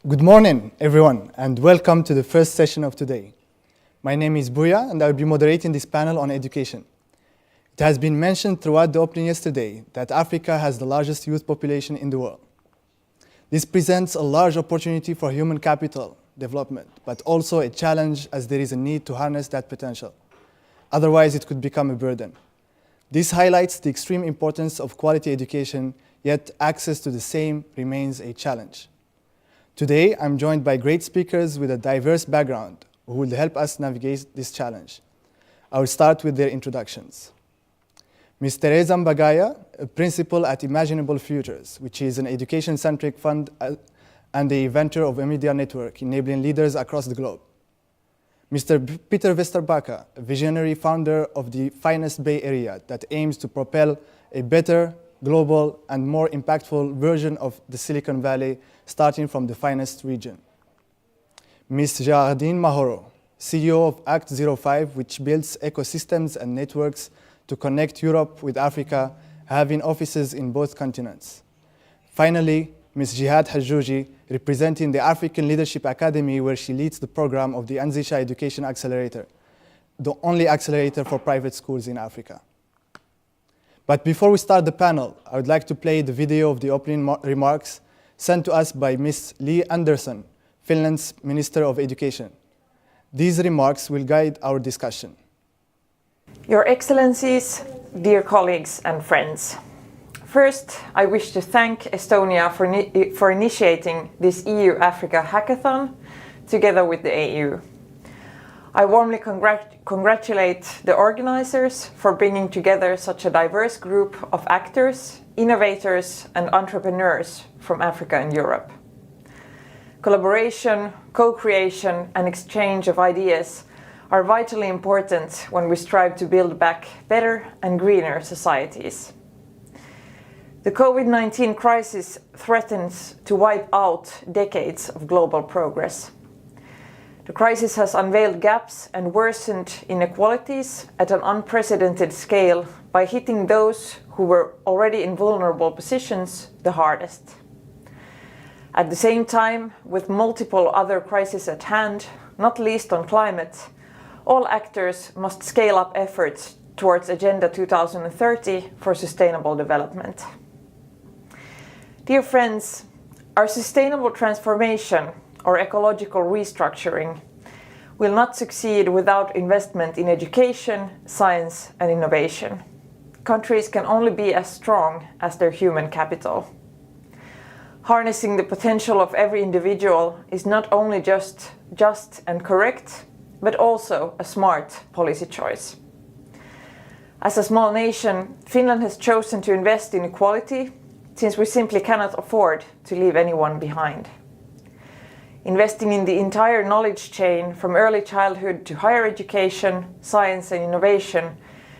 Good morning, everyone, and welcome to the first session of today. My name is Buya, and I will be moderating this panel on education. It has been mentioned throughout the opening yesterday that Africa has the largest youth population in the world. This presents a large opportunity for human capital development, but also a challenge as there is a need to harness that potential. Otherwise, it could become a burden. This highlights the extreme importance of quality education, yet access to the same remains a challenge. Today, I'm joined by great speakers with a diverse background who will help us navigate this challenge. I will start with their introductions. Ms. Teresa Mbagaya, a principal at Imaginable Futures, which is an education-centric fund and the inventor of a media network enabling leaders across the globe. Mr. Peter Westerbacke, a visionary founder of the Finest Bay Area that aims to propel a better, global, and more impactful version of the Silicon Valley, starting from the finest region. Ms. Gerardine Mahoro, CEO of Act 05, which builds ecosystems and networks to connect Europe with Africa, having offices in both continents. Finally, Ms. Jihad Hajouji, representing the African Leadership Academy, where she leads the program of the Anzisha Education Accelerator, the only accelerator for private schools in Africa. But before we start the panel, I would like to play the video of the opening remarks sent to us by Ms. Li Andersson, Finland's Minister of Education. These remarks will guide our discussion. Your Excellencies, dear colleagues and friends. First, I wish to thank Estonia for initiating this EU-Africa hackathon together with the AU. I warmly congratulate the organizers for bringing together such a diverse group of actors, innovators, and entrepreneurs from Africa and Europe. Collaboration, co-creation, and exchange of ideas are vitally important when we strive to build back better and greener societies. The COVID-19 crisis threatens to wipe out decades of global progress. The crisis has unveiled gaps and worsened inequalities at an unprecedented scale by hitting those who were already in vulnerable positions the hardest. At the same time, with multiple other crises at hand, not least on climate, all actors must scale up efforts towards Agenda 2030 for sustainable development. Dear friends, our sustainable transformation or ecological restructuring will not succeed without investment in education, science, and innovation. Countries can only be as strong as their human capital. Harnessing the potential of every individual is not only just and correct, but also a smart policy choice. As a small nation, Finland has chosen to invest in equality since we simply cannot afford to leave anyone behind. Investing in the entire knowledge chain from early childhood to higher education, science and innovation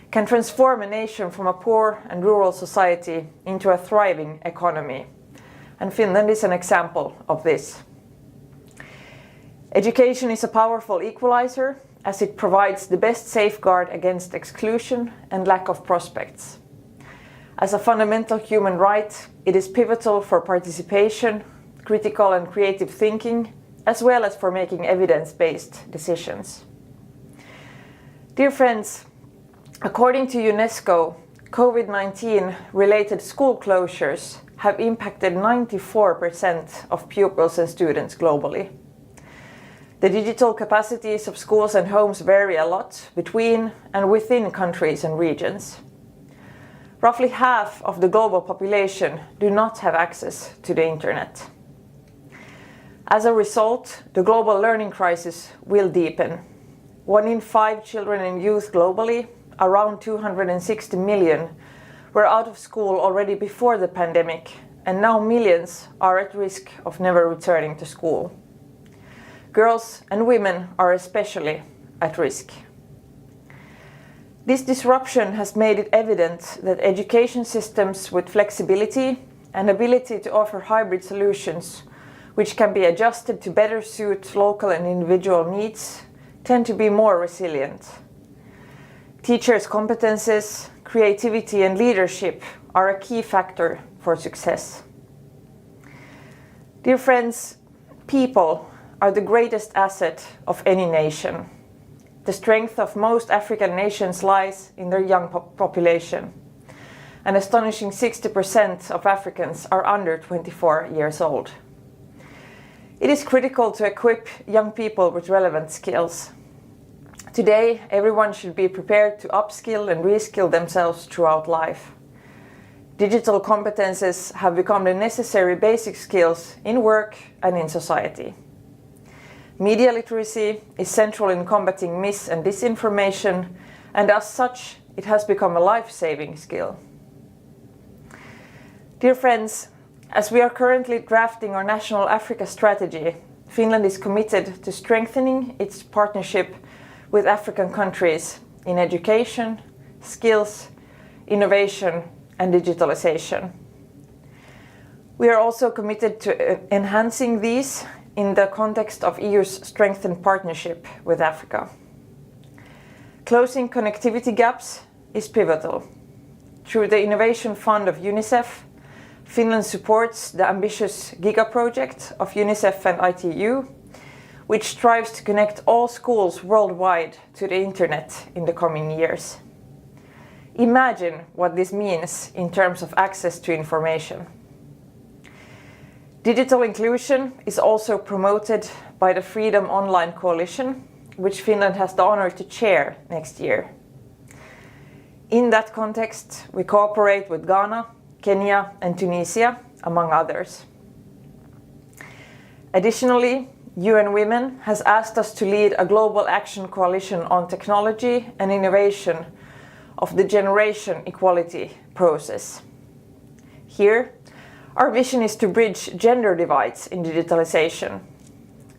can transform a nation from a poor and rural society into a thriving economy. And Finland is an example of this. Education is a powerful equalizer as it provides the best safeguard against exclusion and lack of prospects. As a fundamental human right, it is pivotal for participation, critical and creative thinking, as well as for making evidence-based decisions. Dear friends, according to UNESCO, COVID-19 related school closures have impacted 94% of pupils and students globally. The digital capacities of schools and homes vary a lot between and within countries and regions. Roughly half of the global population do not have access to the internet. As a result, the global learning crisis will deepen. 1 in 5 children and youth globally, around 260 million, were out of school already before the pandemic, and now millions are at risk of never returning to school. Girls and women are especially at risk. This disruption has made it evident that education systems with flexibility and ability to offer hybrid solutions, which can be adjusted to better suit local and individual needs, tend to be more resilient. Teachers' competences, creativity and leadership are a key factor for success. Dear friends, People are the greatest asset of any nation. The strength of most African nations lies in their young population. An astonishing 60% of Africans are under 24 years old. It is critical to equip young people with relevant skills. Today, everyone should be prepared to upskill and reskill themselves throughout life. Digital competences have become the necessary basic skills in work and in society. Media literacy is central in combating mis- and disinformation, and as such, it has become a life-saving skill. Dear friends, as we are currently drafting our National Africa Strategy, Finland is committed to strengthening its partnership with African countries in education, skills, innovation, and digitalization. We are also committed to enhancing these in the context of EU's strengthened partnership with Africa. Closing connectivity gaps is pivotal. Through the Innovation Fund of UNICEF, Finland supports the ambitious GIGA project of UNICEF and ITU, which strives to connect all schools worldwide to the internet in the coming years. Imagine what this means in terms of access to information. Digital inclusion is also promoted by the Freedom Online Coalition, which Finland has the honor to chair next year. In that context, we cooperate with Ghana, Kenya, and Tunisia, among others. Additionally, UN Women has asked us to lead a global action coalition on technology and innovation of the generation equality process. Here, our vision is to bridge gender divides in digitalization.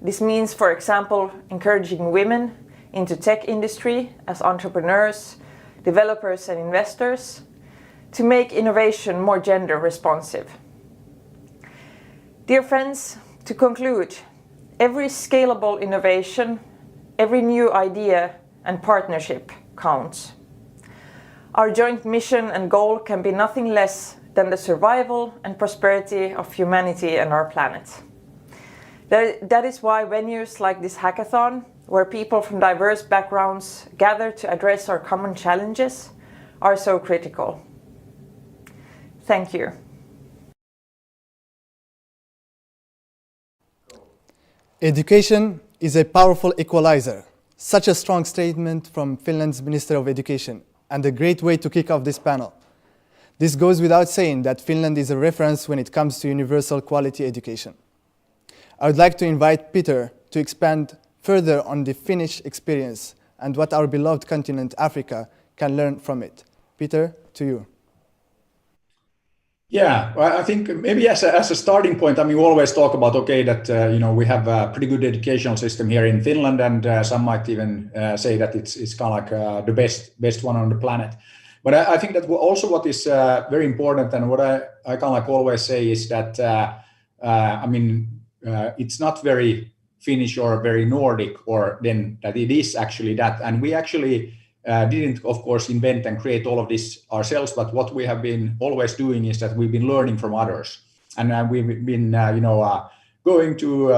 This means, for example, encouraging women into tech industry as entrepreneurs, developers, and investors to make innovation more gender responsive. Dear friends, to conclude, every scalable innovation, every new idea and partnership counts. Our joint mission and goal can be nothing less than the survival and prosperity of humanity and our planet. That is why venues like this hackathon, where people from diverse backgrounds gather to address our common challenges, are so critical. Thank you. Education is a powerful equalizer. Such a strong statement from Finland's Minister of Education, and a great way to kick off this panel. This goes without saying that Finland is a reference when it comes to universal quality education. I would like to invite Peter to expand further on the Finnish experience and what our beloved continent, Africa, can learn from it. Peter, to you. Yeah, well, I think maybe as a starting point, I mean, we always talk about, okay, that, we have a pretty good educational system here in Finland, and some might even say that it's kind of like the best one on the planet. But I think that also what is very important, and what I kind of like always say is that, it's not very Finnish or very Nordic, or then that it is actually that. And we actually didn't, of course, invent and create all of this ourselves, but what we have been always doing is that we've been learning from others. And we've been, going to,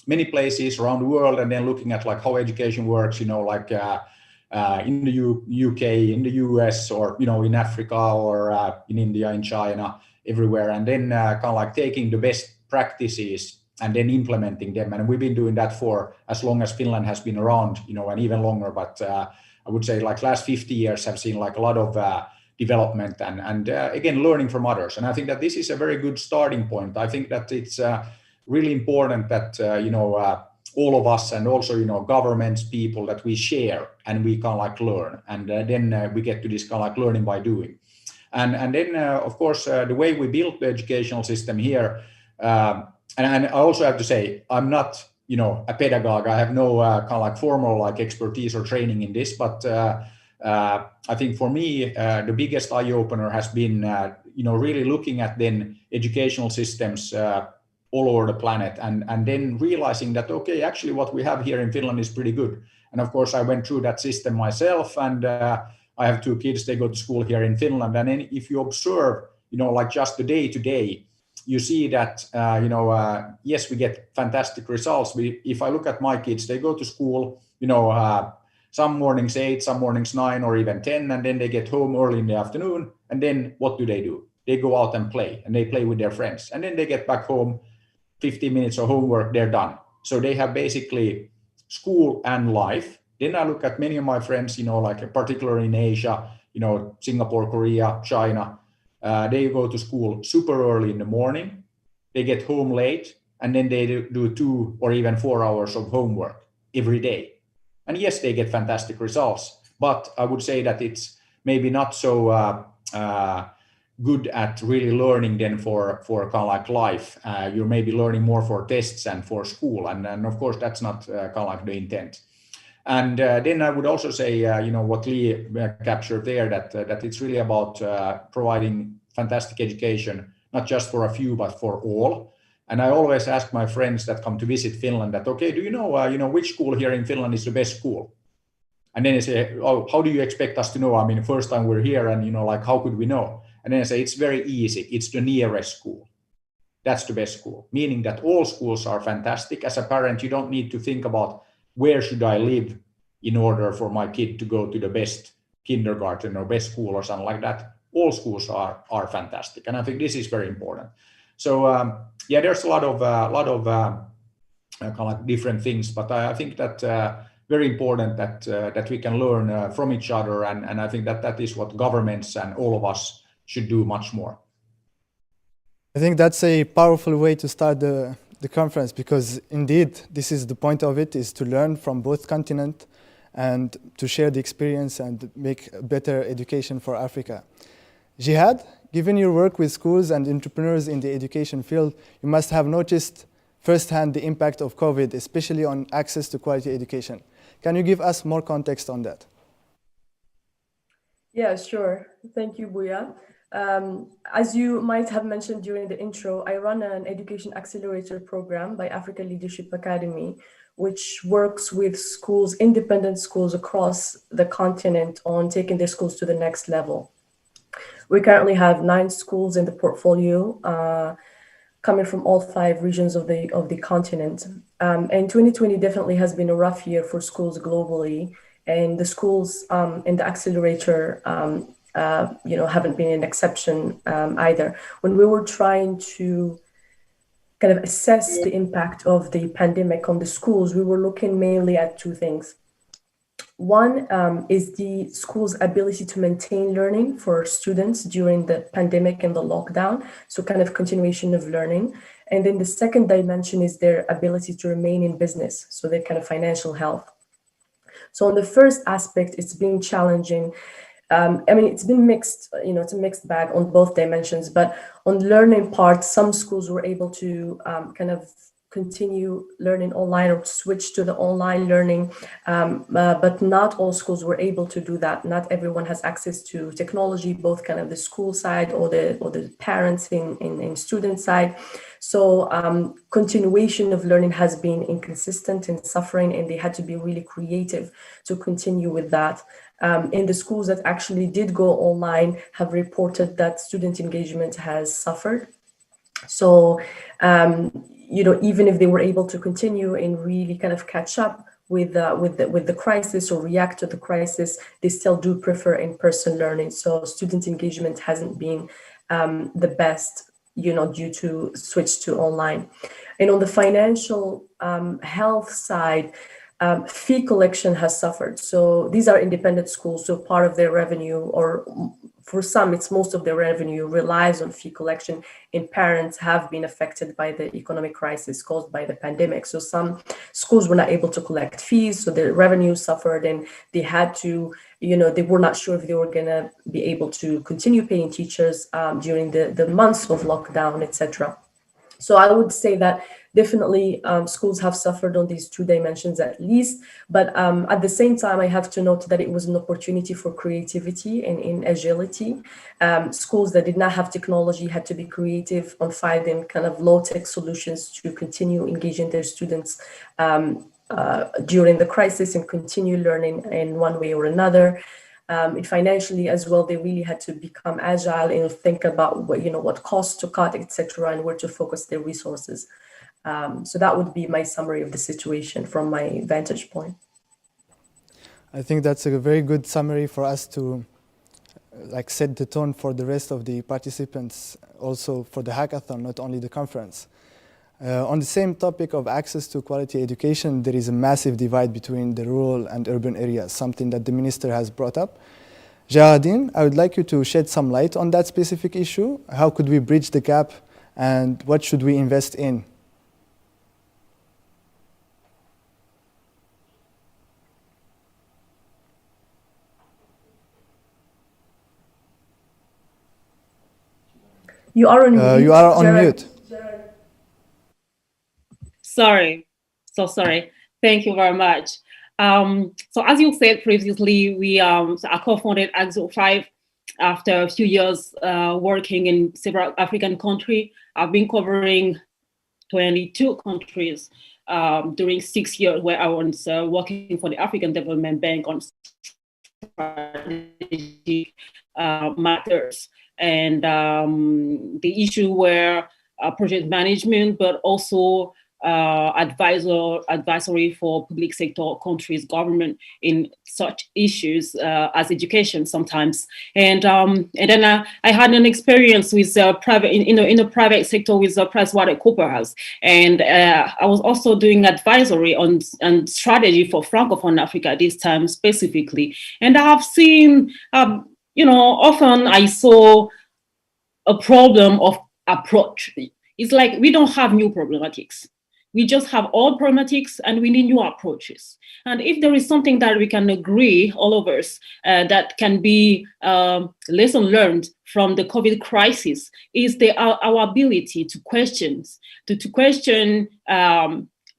many places around the world, and then looking at like how education works, like in the UK, in the US, or, in Africa, or in India, in China, everywhere. And then kind of like taking the best practices and then implementing them. And we've been doing that for as long as Finland has been around, and even longer. But I would say like last 50 years have seen like a lot of development and again, learning from others. And I think that this is a very good starting point. I think that it's really important that, all of us, and also, governments, people, that we share and we kind of like learn. And then we get to this kind of like learning by doing. And then, of course, the way we built the educational system here, and I also have to say, I'm not, a pedagogue. I have no kind of like formal like expertise or training in this, but I think for me, the biggest eye opener has been, really looking at then educational systems all over the planet, and then realizing that, okay, actually what we have here in Finland is pretty good. And of course, I went through that system myself, and I have two kids, they go to school here in Finland. And then if you observe, like just the day to day, you see that, yes, we get fantastic results. If I look at my kids, they go to school, some mornings 8, some mornings 9 or even 10, and then they get home early in the afternoon. And then what do? They go out and play, and they play with their friends. And then they get back home, 15 minutes of homework, they're done. So they have basically school and life. Then I look at many of my friends, like particularly in Asia, Singapore, Korea, China, they go to school super early in the morning. They get home late, and then they do 2 or even 4 hours of homework every day. And yes, they get fantastic results, but I would say that it's maybe not so good at really learning then for kind of like life. You're maybe learning more for tests and for school, and of course that's not kind of like the intent. And then I would also say, what Lee captured there, that it's really about providing fantastic education, not just for a few, but for all. And I always ask my friends that come to visit Finland that, okay, do you know, which school here in Finland is the best school? And then they say, oh, how do you expect us to know? I mean, first time we're here, and like, how could we know? And then I say, it's very easy. It's the nearest school. That's the best school, meaning that all schools are fantastic. As a parent, you don't need to think about where should I live in order for my kid to go to the best kindergarten or best school or something like that. All schools are fantastic, and I think this is very important. So there's a lot of kind of like different things, but I think that very important that we can learn from each other, and I think that is what governments and all of us should do much more. I think that's a powerful way to start the conference, because indeed this is the point of it, is to learn from both continents and to share the experience and make better education for Africa. Jihad, given your work with schools and entrepreneurs in the education field, you must have noticed firsthand the impact of COVID, especially on access to quality education. Can you give us more context on that? Yeah, sure. Thank you, Buya. As you might have mentioned during the intro, I run an education accelerator program by Africa Leadership Academy, which works with schools, independent schools across the continent, on taking their schools to the next level. We currently have 9 schools in the portfolio, coming from all 5 regions of the continent. And 2020 definitely has been a rough year for schools globally, and the schools in the accelerator haven't been an exception either. When we were trying to kind of assess the impact of the pandemic on the schools, we were looking mainly at 2 things. One is the school's ability to maintain learning for students during the pandemic and the lockdown, so kind of continuation of learning. And then the second dimension is their ability to remain in business, so their kind of financial health. So on the first aspect, it's been challenging. It's been mixed, it's a mixed bag on both dimensions, but on the learning part, some schools were able to kind of continue learning online or switch to the online learning, but not all schools were able to do that. Not everyone has access to technology, both kind of the school side or the parents in student side. So continuation of learning has been inconsistent and suffering, and they had to be really creative to continue with that. In the schools that actually did go online have reported that student engagement has suffered. So, even if they were able to continue and really kind of catch up with the crisis or react to the crisis, they still do prefer in-person learning. So student engagement hasn't been the best, due to switch to online. And on the financial health side, fee collection has suffered. So these are independent schools, so part of their revenue, or for some, it's most of their revenue, relies on fee collection, and parents have been affected by the economic crisis caused by the pandemic. So some schools were not able to collect fees, so their revenue suffered, and they had to, they were not sure if they were going to be able to continue paying teachers during the months of lockdown, etc. So I would say that definitely schools have suffered on these 2 dimensions at least, but at the same time, I have to note that it was an opportunity for creativity and in agility. Schools that did not have technology had to be creative on finding kind of low-tech solutions to continue engaging their students during the crisis and continue learning in one way or another. And financially as well, they really had to become agile and think about what costs to cut, etc., and where to focus their resources. So that would be my summary of the situation from my vantage point. I think that's a very good summary for us to set the tone for the rest of the participants, also for the hackathon, not only the conference. On the same topic of access to quality education, there is a massive divide between the rural and urban areas, something that the minister has brought up. Geraldine, I would like you to shed some light on that specific issue. How could we bridge the gap, and what should we invest in? You are on mute. You are on mute. Sorry. Thank you very much. So as you said previously, I co-founded Garage48 after a few years working in several African countries. I've been covering 22 countries during 6 years, where I was working for the African Development Bank on strategic matters. And the issue were project management, but also advisory for public sector countries, government in such issues as education sometimes. And then I had an experience with private in the private sector with PricewaterhouseCoopers, and I was also doing advisory on strategy for Francophone Africa this time specifically. And I have seen, often I saw a problem of approach. It's like we don't have new problematics. We just have old problematics and we need new approaches. And if there is something that we can agree, all of us, that can be lesson learned from the COVID crisis, is our ability to question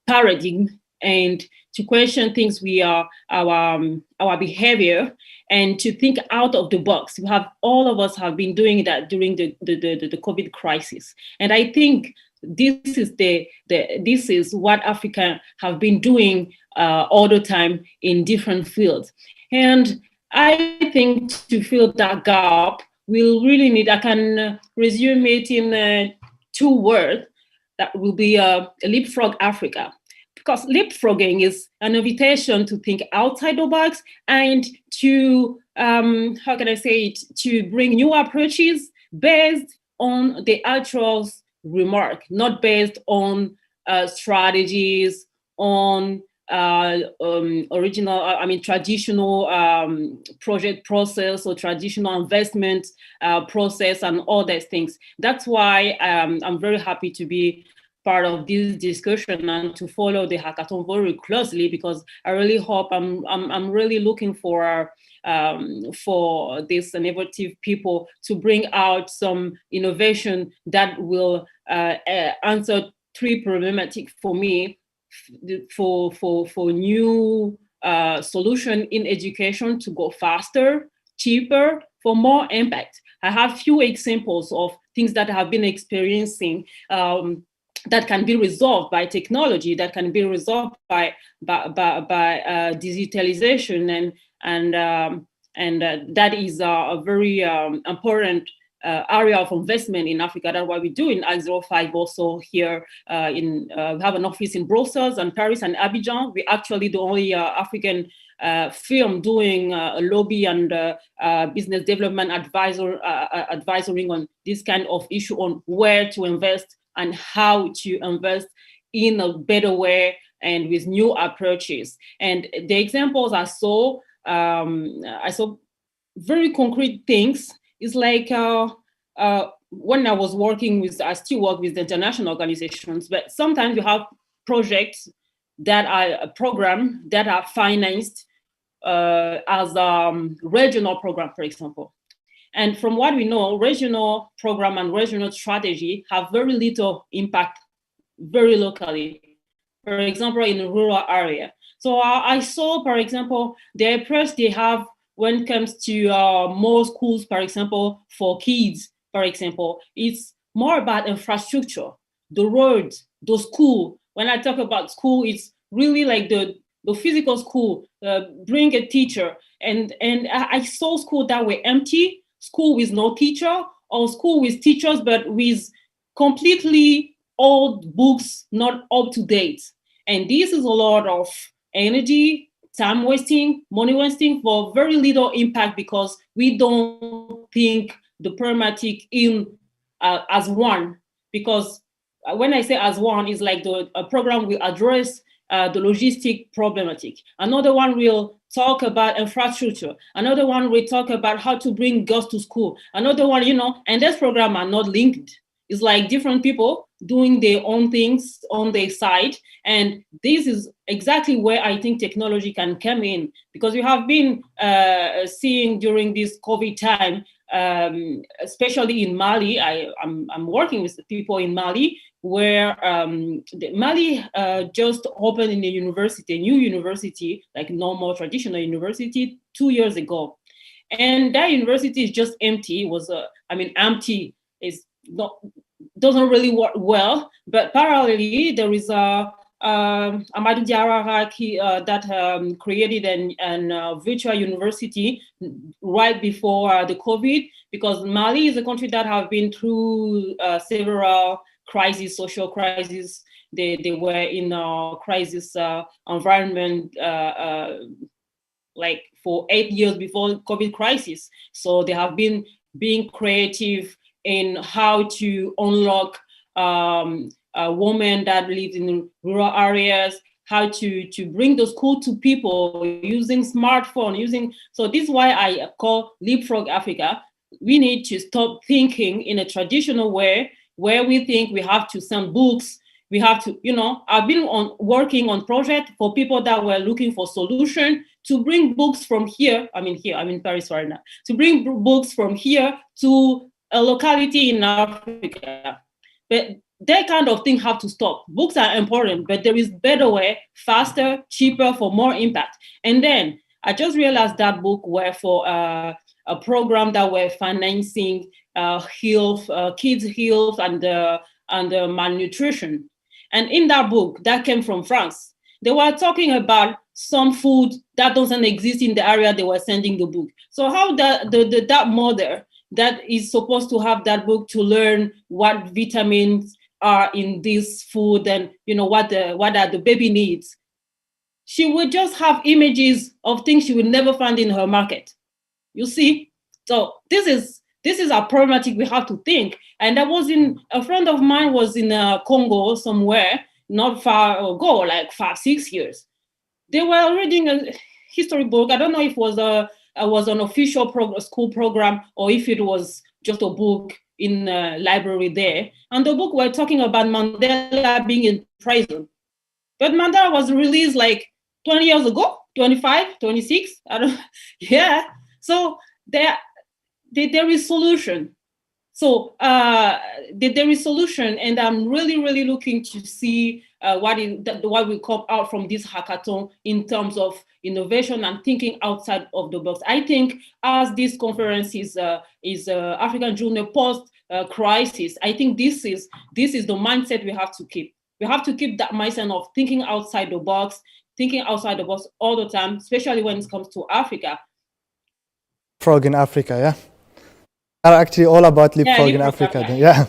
paradigm and to question things our behavior, and to think out of the box. All of us have been doing that during the COVID crisis. And I think this is what Africa have been doing all the time in different fields. And I think to fill that gap, we'll really need, I can resume it in 2 words, that will be leapfrog Africa. Because leapfrogging is an invitation to think outside the box and to, how can I say it, to bring new approaches based on the actual remark, not based on strategies, on traditional project process or traditional investment process and all those things. That's why I'm very happy to be part of this discussion and to follow the hackathon very closely, because I really hope I'm really looking for these innovative people to bring out some innovation that will answer 3 problematics for me, for new solution in education to go faster, cheaper, for more impact. I have few examples of things that I have been experiencing that can be resolved by technology, that can be resolved by digitalization, and that is a very important area of investment in Africa. That's what we do in Garage48 also here. We have an office in Brussels and Paris and Abidjan. We're actually the only African firm doing lobby and business development advisory on this kind of issue, on where to invest and how to invest in a better way and with new approaches. And the examples I saw very concrete things. It's like when I still work with the international organizations, but sometimes you have projects that are a program that are financed as a regional program, for example. And from what we know, regional program and regional strategy have very little impact very locally, for example, in a rural area. So I saw, for example, the approach they have when it comes to more schools, for example, for kids, for example, it's more about infrastructure, the roads, the school. When I talk about school, it's really like the the physical school, bring a teacher. And I saw school that were empty, school with no teacher, or school with teachers, but with completely old books, not up to date. And this is a lot of energy, time wasting, money wasting for very little impact, because we don't think the pragmatic in as one. Because when I say as one, it's like a program will address the logistic problematic. Another one will talk about infrastructure. Another one will talk about how to bring girls to school. Another one, and this program are not linked. It's like different people doing their own things on their side. And this is exactly where I think technology can come in, because we have been seeing during this COVID time, especially in Mali. I'm working with the people in Mali, where Mali just opened in a university, a new university, like normal traditional university, 2 years ago. And that university is just empty. It was, empty is not, doesn't really work well, but parallelly there is Amadou Diarra that created a virtual university right before the COVID, because Mali is a country that have been through several crises, social crises. They were in a crisis environment like for 8 years before COVID crisis. So they have been being creative in how to unlock women that live in rural areas, how to bring the school to people using smartphone, so this is why I call Leapfrog Africa. We need to stop thinking in a traditional way, where we think we have to send books, we have to, I've been working on project for people that were looking for solution to bring books from here, I'm in Paris right now, to bring books from here to a locality in Africa. But that kind of thing have to stop. Books are important, but there is better way, faster, cheaper, for more impact. And then I just realized that book were for a program that were financing health, kids' health and malnutrition. And in that book, that came from France, they were talking about some food that doesn't exist in the area they were sending the book. So how that mother that is supposed to have that book to learn what vitamins are in this food and what are the baby needs, she would just have images of things she would never find in her market. You see? So this is a problematic we have to think. And a friend of mine was in Congo somewhere, not far ago, like 5-6 years. They were reading a history book. I don't know if it was an official school program or if it was just a book in a library there. And the book were talking about Mandela being in prison. But Mandela was released like 20 years ago, 25, 26. Yeah. So there is solution. So there is solution, and I'm really, really looking to see what will come out from this hackathon in terms of innovation and thinking outside of the box. I think as this conference is African Journey post crisis, I think this is the mindset we have to keep. We have to keep that mindset of thinking outside the box all the time, especially when it comes to Africa. Frog in Africa, yeah. Are actually all about leapfrog in Africa. Yeah,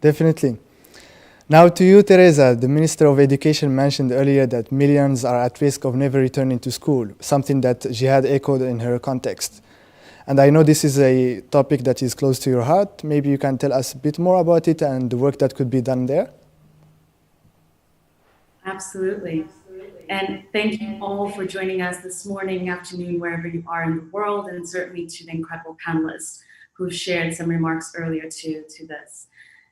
definitely. Now to you, Teresa, the Minister of Education mentioned earlier that millions are at risk of never returning to school, something that Jihad echoed in her context. And I know this is a topic that is close to your heart. Maybe you can tell us a bit more about it and the work that could be done there. Absolutely. And thank you all for joining us this morning, afternoon, wherever you are in the world, and certainly to the incredible panelists who shared some remarks earlier to this.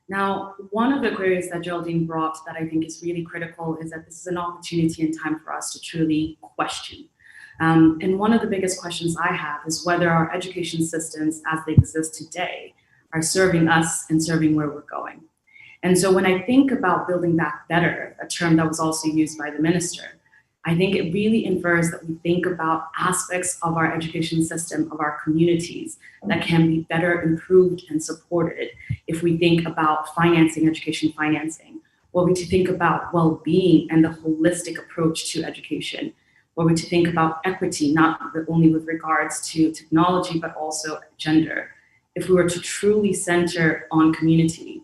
Now, one of the queries that Geraldine brought that I think is really critical is that this is an opportunity and time for us to truly question. And one of the biggest questions I have is whether our education systems as they exist today are serving us and serving where we're going. And so when I think about building back better, a term that was also used by the minister, I think it really infers that we think about aspects of our education system, of our communities, that can be better improved and supported if we think about education financing, Were we to think about well-being and the holistic approach to education? Were we to think about equity, not only with regards to technology, but also gender? If we were to truly center on community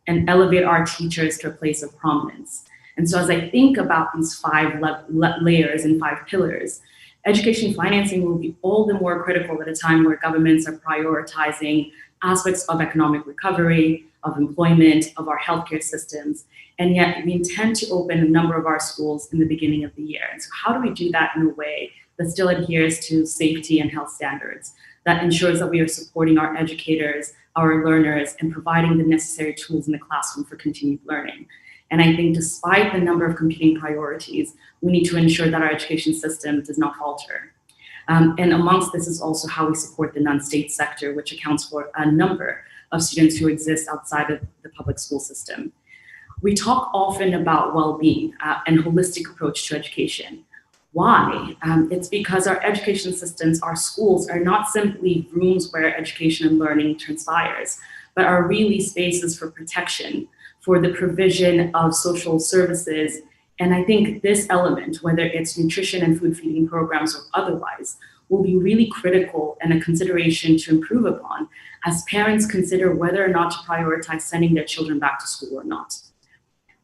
and elevate our teachers to a place of prominence. And so as I think about these 5 layers and 5 pillars, education financing will be all the more critical at a time where governments are prioritizing aspects of economic recovery, of employment, of our healthcare systems. And yet we intend to open a number of our schools in the beginning of the year. And so how do we do that in a way that still adheres to safety and health standards, that ensures that we are supporting our educators, our learners, and providing the necessary tools in the classroom for continued learning? And I think despite the number of competing priorities, we need to ensure that our education system does not falter. And amongst this is also how we support the non-state sector, which accounts for a number of students who exist outside of the public school system. We talk often about well-being and holistic approach to education. Why? It's because our education systems, our schools, are not simply rooms where education and learning transpires, but are really spaces for protection, for the provision of social services. And I think this element, whether it's nutrition and food feeding programs or otherwise, will be really critical and a consideration to improve upon as parents consider whether or not to prioritize sending their children back to school or not.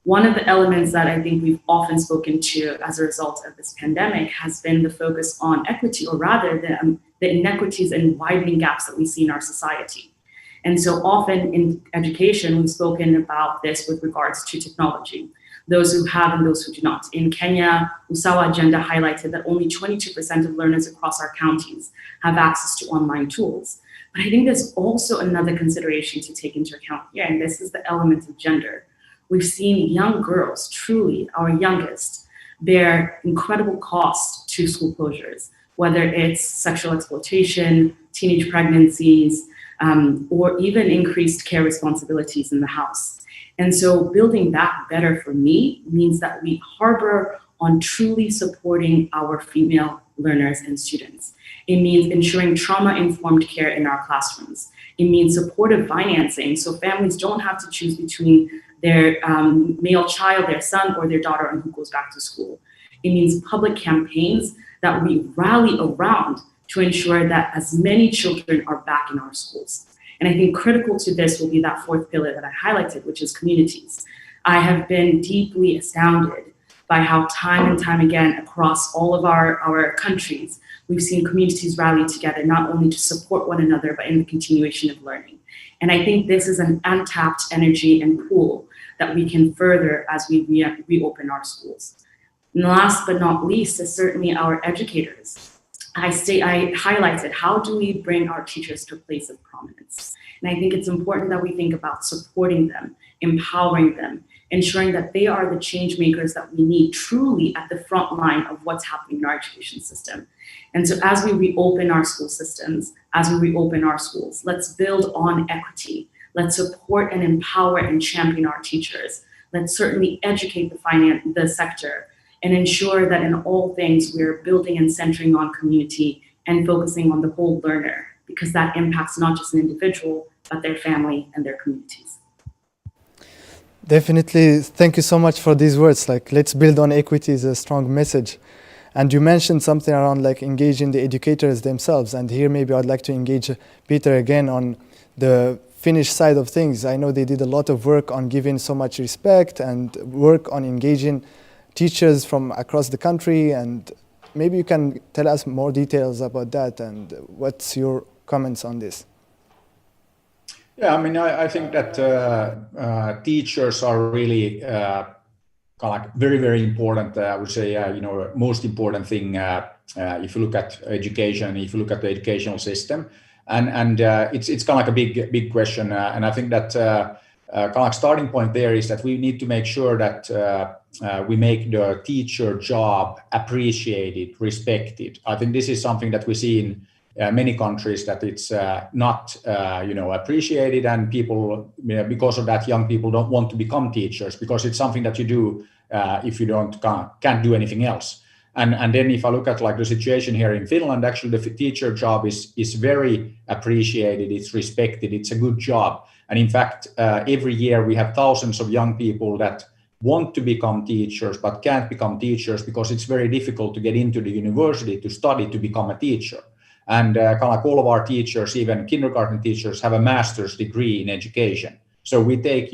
One of the elements that I think we've often spoken to as a result of this pandemic has been the focus on equity, or rather the inequities and widening gaps that we see in our society. And so often in education, we've spoken about this with regards to technology, those who have and those who do not. In Kenya, Usawa Agenda highlighted that only 22% of learners across our counties have access to online tools. But I think there's also another consideration to take into account here, and this is the element of gender. We've seen young girls, truly our youngest, bear incredible cost to school closures, whether it's sexual exploitation, teenage pregnancies, or even increased care responsibilities in the house. And so building that better for me means that we harbor on truly supporting our female learners and students. It means ensuring trauma-informed care in our classrooms. It means supportive financing, so families don't have to choose between their male child, their son, or their daughter on who goes back to school. It means public campaigns that we rally around to ensure that as many children are back in our schools. And I think critical to this will be that 4th pillar that I highlighted, which is communities. I have been deeply astounded by how time and time again across all of our countries, we've seen communities rally together, not only to support one another, but in the continuation of learning. And I think this is an untapped energy and pool that we can further as we reopen our schools. And last but not least is certainly our educators. I highlighted, how do we bring our teachers to a place of prominence? And I think it's important that we think about supporting them, empowering them, ensuring that they are the change makers that we need truly at the front line of what's happening in our education system. And so as we reopen our school systems, as we reopen our schools, let's build on equity. Let's support and empower and champion our teachers. Let's certainly educate the sector and ensure that in all things we're building and centering on community and focusing on the whole learner, because that impacts not just an individual, but their family and their communities. Definitely, thank you so much for these words. Like, let's build on equity is a strong message. And you mentioned something around like engaging the educators themselves. And here maybe I'd like to engage Peter again on the Finnish side of things. I know they did a lot of work on giving so much respect and work on engaging teachers from across the country, and maybe you can tell us more details about that and what's your comments on this? Yeah, I mean, I think that teachers are really kind of like very, very important. I would say, most important thing if you look at education, if you look at the educational system, and it's kind of like a big question. And I think that kind of like starting point there is that we need to make sure that we make the teacher job appreciated, respected. I think this is something that we see in many countries, that it's not appreciated, and people, because of that, young people don't want to become teachers, because it's something that you do if you can't do anything else. And then if I look at like the situation here in Finland, actually the teacher job is very appreciated, it's respected, it's a good job. And in fact, every year we have thousands of young people that want to become teachers but can't become teachers because it's very difficult to get into the university to study to become a teacher. And kind of like all of our teachers, even kindergarten teachers, have a master's degree in education. So we take,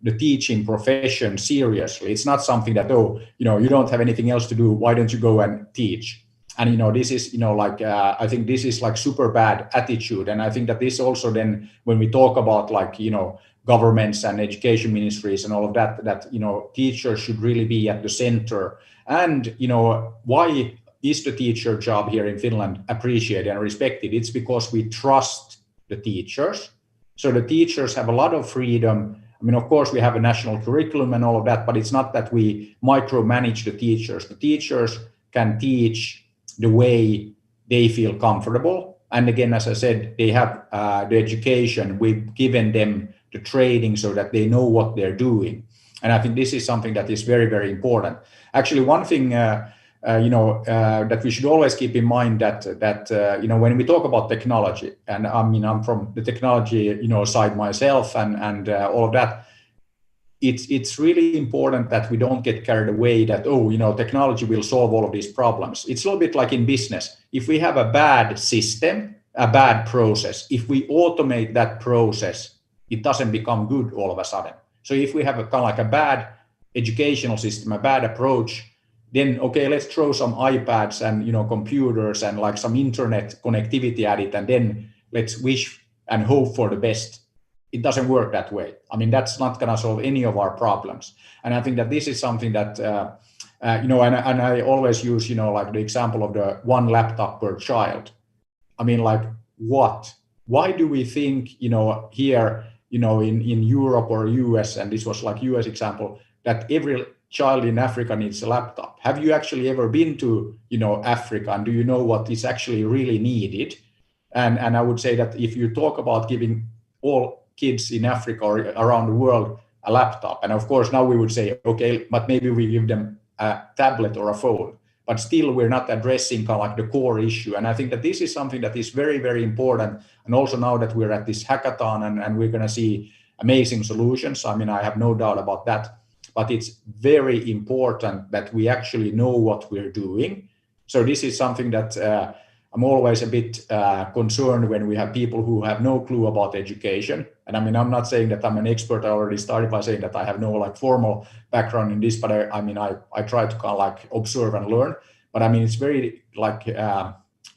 the teaching profession seriously. It's not something that, you don't have anything else to do, why don't you go and teach? And, this is, I think this is like super bad attitude. And I think that this also then, when we talk about like, governments and education ministries and all of that, teachers should really be at the center. And, why is the teacher job here in Finland appreciated and respected? It's because we trust the teachers. So the teachers have a lot of freedom. I mean, of course, we have a national curriculum and all of that, but it's not that we micromanage the teachers. The teachers can teach the way they feel comfortable. And again, as I said, they have the education. We've given them the training so that they know what they're doing. And I think this is something that is very, very important. Actually, one thing that we should always keep in mind that when we talk about technology, and I mean, I'm from the technology side myself and all of that, it's really important that we don't get carried away that technology will solve all of these problems. It's a little bit like in business. If we have a bad system, a bad process, if we automate that process, it doesn't become good all of a sudden. So if we have a kind of like a bad educational system, a bad approach, then okay, let's throw some iPads and computers and like some internet connectivity at it, and then let's wish and hope for the best. It doesn't work that way. I mean, that's not going to solve any of our problems. And I think that this is something that and I always use like the example of the one laptop per child. I mean, like what? Why do we think here in Europe or US, and this was like US example, that every child in Africa needs a laptop? Have you actually ever been to Africa, and do you know what is actually really needed? And I would say that if you talk about giving all kids in Africa or around the world a laptop, and of course now we would say, okay, but maybe we give them a tablet or a phone, but still we're not addressing kind of like the core issue. And I think that this is something that is very, very important. And also now that we're at this hackathon and we're going to see amazing solutions, I mean, I have no doubt about that. But it's very important that we actually know what we're doing. So this is something that I'm always a bit concerned when we have people who have no clue about education. And I mean, I'm not saying that I'm an expert. I already started by saying that I have no like formal background in this, but I try to kind of like observe and learn. But I mean, it's very like,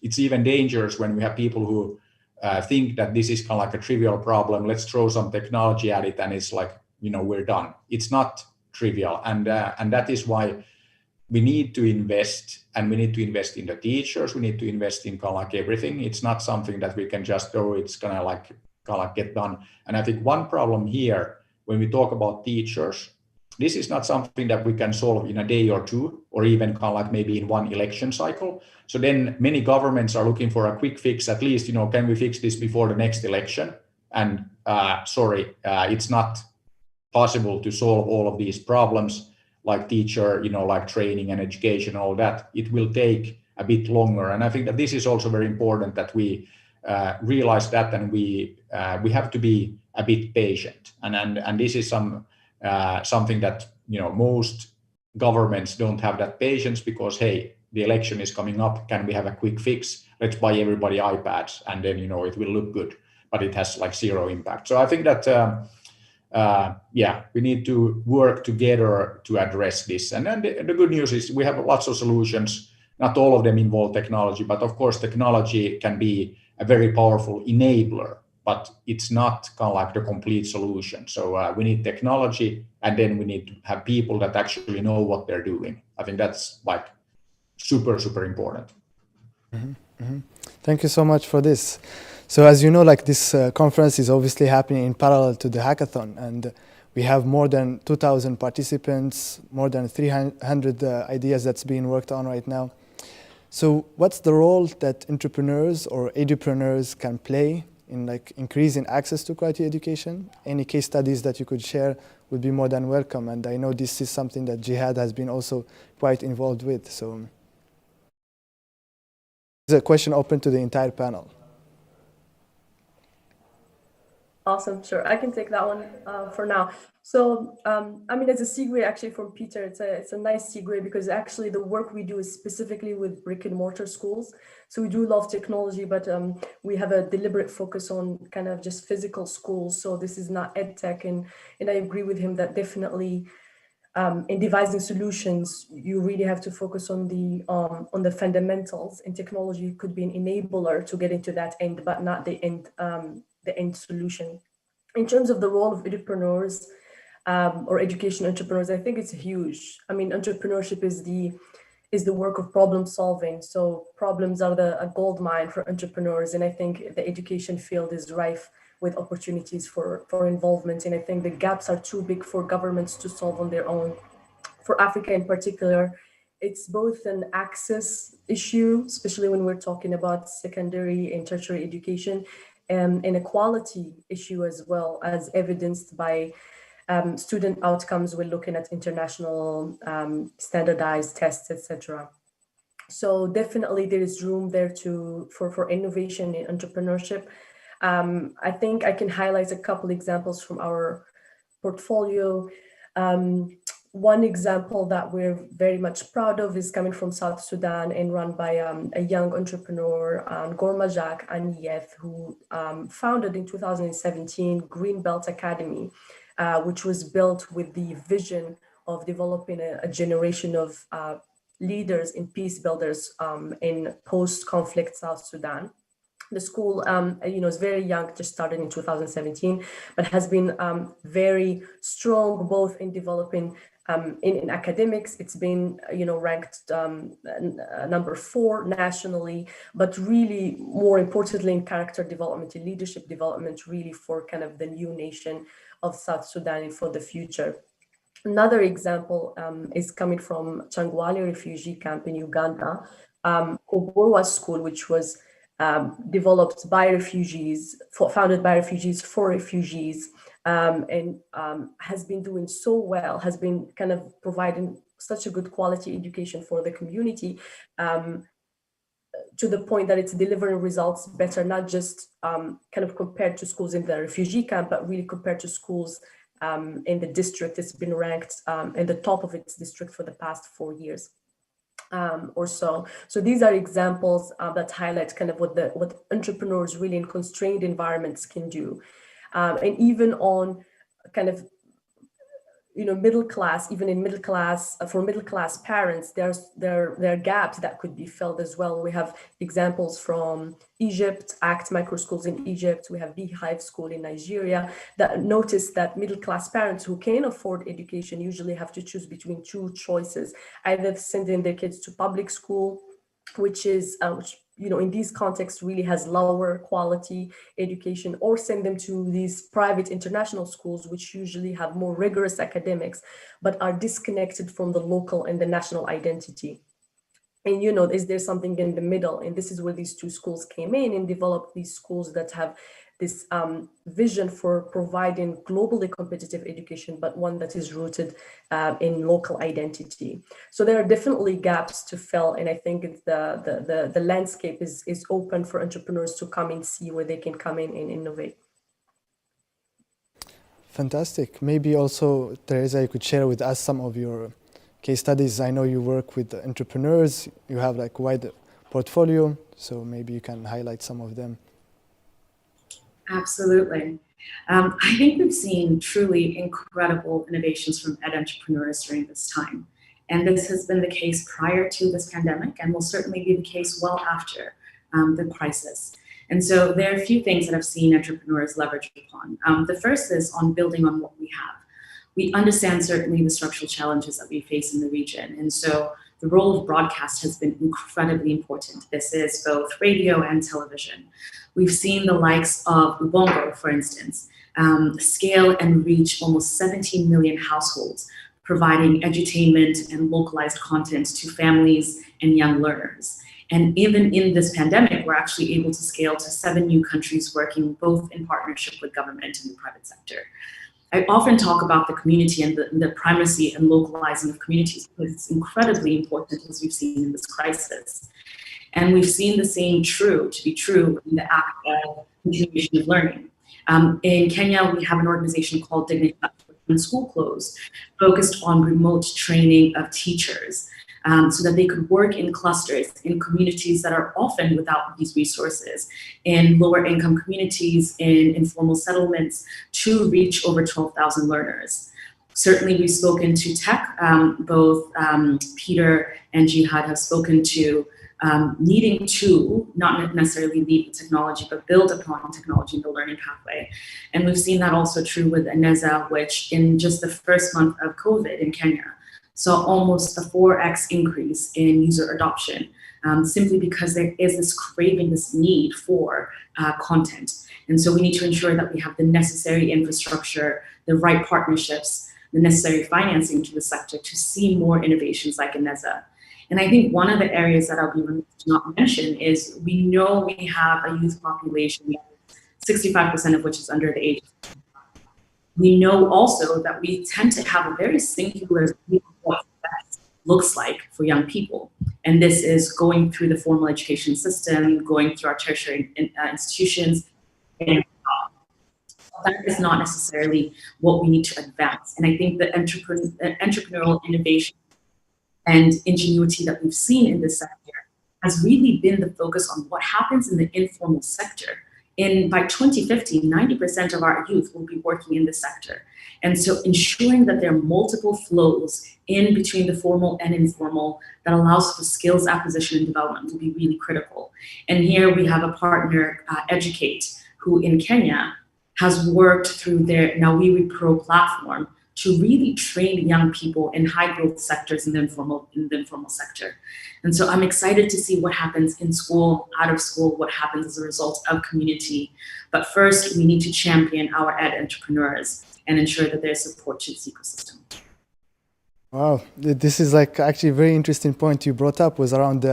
it's even dangerous when we have people who think that this is kind of like a trivial problem. Let's throw some technology at it and it's like, we're done. It's not trivial. And that is why we need to invest, and we need to invest in the teachers. We need to invest in kind of like everything. It's not something that we can just it's gonna like get done. And I think one problem here, when we talk about teachers, this is not something that we can solve in a day or two, or even kind of like maybe in one election cycle. So then many governments are looking for a quick fix, at least, can we fix this before the next election? And it's not possible to solve all of these problems like teacher, like training and education, all that. It will take a bit longer. And I think that this is also very important that we realize that, and we have to be a bit patient. And this is something that, most governments don't have that patience because, hey, the election is coming up. Can we have a quick fix? Let's buy everybody iPads and then, it will look good, but it has like zero impact. So I think that, we need to work together to address this. And then the good news is we have lots of solutions. Not all of them involve technology, but of course, technology can be a very powerful enabler, but it's not kind of like the complete solution. So we need technology, and then we need to have people that actually know what they're doing. I think that's like super, super important. Mm-hmm. Mm-hmm. Thank you so much for this. So as you know, like this conference is obviously happening in parallel to the hackathon, and we have more than 2,000 participants, more than 300 ideas that's being worked on right now. So what's the role that entrepreneurs or edupreneurs can play in like increasing access to quality education? Any case studies that you could share would be more than welcome. And I know this is something that Jihad has been also quite involved with. So there's a question open to the entire panel. Awesome, sure. I can take that one for now. So, I mean, as a segue actually from Peter, it's a nice segue because actually the work we do is specifically with brick and mortar schools. So we do love technology, but we have a deliberate focus on kind of just physical schools. So this is not ed tech, and I agree with him that definitely in devising solutions, you really have to focus on the fundamentals. And technology could be an enabler to get into that end, but not the end solution. In terms of the role of entrepreneurs or education entrepreneurs, I think it's huge. I mean, entrepreneurship is the work of problem solving. So problems are a gold mine for entrepreneurs, and I think the education field is rife with opportunities for involvement. And I think the gaps are too big for governments to solve on their own. For Africa in particular, it's both an access issue, especially when we're talking about secondary and tertiary education, and an equality issue as well, as evidenced by student outcomes when looking at international standardized tests, etc. So definitely there is room there for innovation in entrepreneurship. I think I can highlight a couple examples from our portfolio. One example that we're very much proud of is coming from South Sudan and run by a young entrepreneur, Gormajak Aniyeth, who founded in 2017 Greenbelt Academy, which was built with the vision of developing a generation of leaders and peace builders in post-conflict South Sudan. The school, is very young, just started in 2017, but has been very strong both in developing in academics. It's been, ranked number 4 nationally, but really more importantly in character development and leadership development, really for kind of the new nation of South Sudan and for the future. Another example is coming from Changwali refugee camp in Uganda, Koborwa School, which was developed by refugees, founded by refugees for refugees, and has been doing so well, has been kind of providing such a good quality education for the community, to the point that it's delivering results better, not just kind of compared to schools in the refugee camp, but really compared to schools in the district. It's been ranked in the top of its district for the past 4 years. Or so. So these are examples that highlight kind of what entrepreneurs really in constrained environments can do. And even on kind of, middle class, even in middle class, for middle class parents, there are gaps that could be filled as well. We have examples from Egypt, ACT micro schools in Egypt. We have Beehive School in Nigeria that notice that middle class parents who can afford education usually have to choose between 2 choices, either sending their kids to public school, which is, in these contexts really has lower quality education, or send them to these private international schools, which usually have more rigorous academics, but are disconnected from the local and the national identity. And, is there something in the middle? And this is where these 2 schools came in and developed these schools that have this vision for providing globally competitive education, but one that is rooted in local identity. So there are definitely gaps to fill, and I think the landscape is open for entrepreneurs to come and see where they can come in and innovate. Fantastic. Maybe also, Teresa, you could share with us some of your case studies. I know you work with entrepreneurs, you have like a wide portfolio, so maybe you can highlight some of them. Absolutely. I think we've seen truly incredible innovations from ed entrepreneurs during this time. And this has been the case prior to this pandemic and will certainly be the case well after the crisis. And so there are a few things that I've seen entrepreneurs leverage upon. The first is on building on what we have. We understand certainly the structural challenges that we face in the region. And so the role of broadcast has been incredibly important. This is both radio and television. We've seen the likes of Ubongo, for instance, scale and reach almost 17 million households, providing edutainment and localized content to families and young learners. And even in this pandemic, we're actually able to scale to 7 new countries, working both in partnership with government and the private sector. I often talk about the community and the primacy and localizing of communities, because it's incredibly important, as we've seen in this crisis. And we've seen the same to be true in the act of continuation of learning. In Kenya, we have an organization called Dignity when school closed, focused on remote training of teachers so that they could work in clusters in communities that are often without these resources, in lower income communities, in informal settlements, to reach over 12,000 learners. Certainly, we've spoken to tech. Both Peter and Jihad have spoken to needing to not necessarily lead with technology, but build upon technology in the learning pathway. And we've seen that also true with Eneza, which in just the first month of COVID in Kenya, saw almost a 4x increase in user adoption, simply because there is this craving, this need for content. And so we need to ensure that we have the necessary infrastructure, the right partnerships, the necessary financing to the sector to see more innovations like Eneza. And I think one of the areas that I'll be remiss to not mention is we know we have a youth population, 65% of which is under the age of 25. We know also that we tend to have a very singular view of what success looks like for young people. And this is going through the formal education system, going through our tertiary institutions. And that is not necessarily what we need to advance. And I think the entrepreneurial innovation and ingenuity that we've seen in this sector has really been the focus on what happens in the informal sector. By 2050, 90% of our youth will be working in this sector. And so ensuring that there are multiple flows in between the formal and informal that allows for skills acquisition and development will be really critical. And here we have a partner, Educate, who in Kenya has worked through their Nawiri Pro platform to really train young people in high growth sectors in the informal sector. And so I'm excited to see what happens in school, out of school, what happens as a result of community. But first, we need to champion our ed entrepreneurs and ensure that there's support to this ecosystem. Wow, this is like actually a very interesting point you brought up was around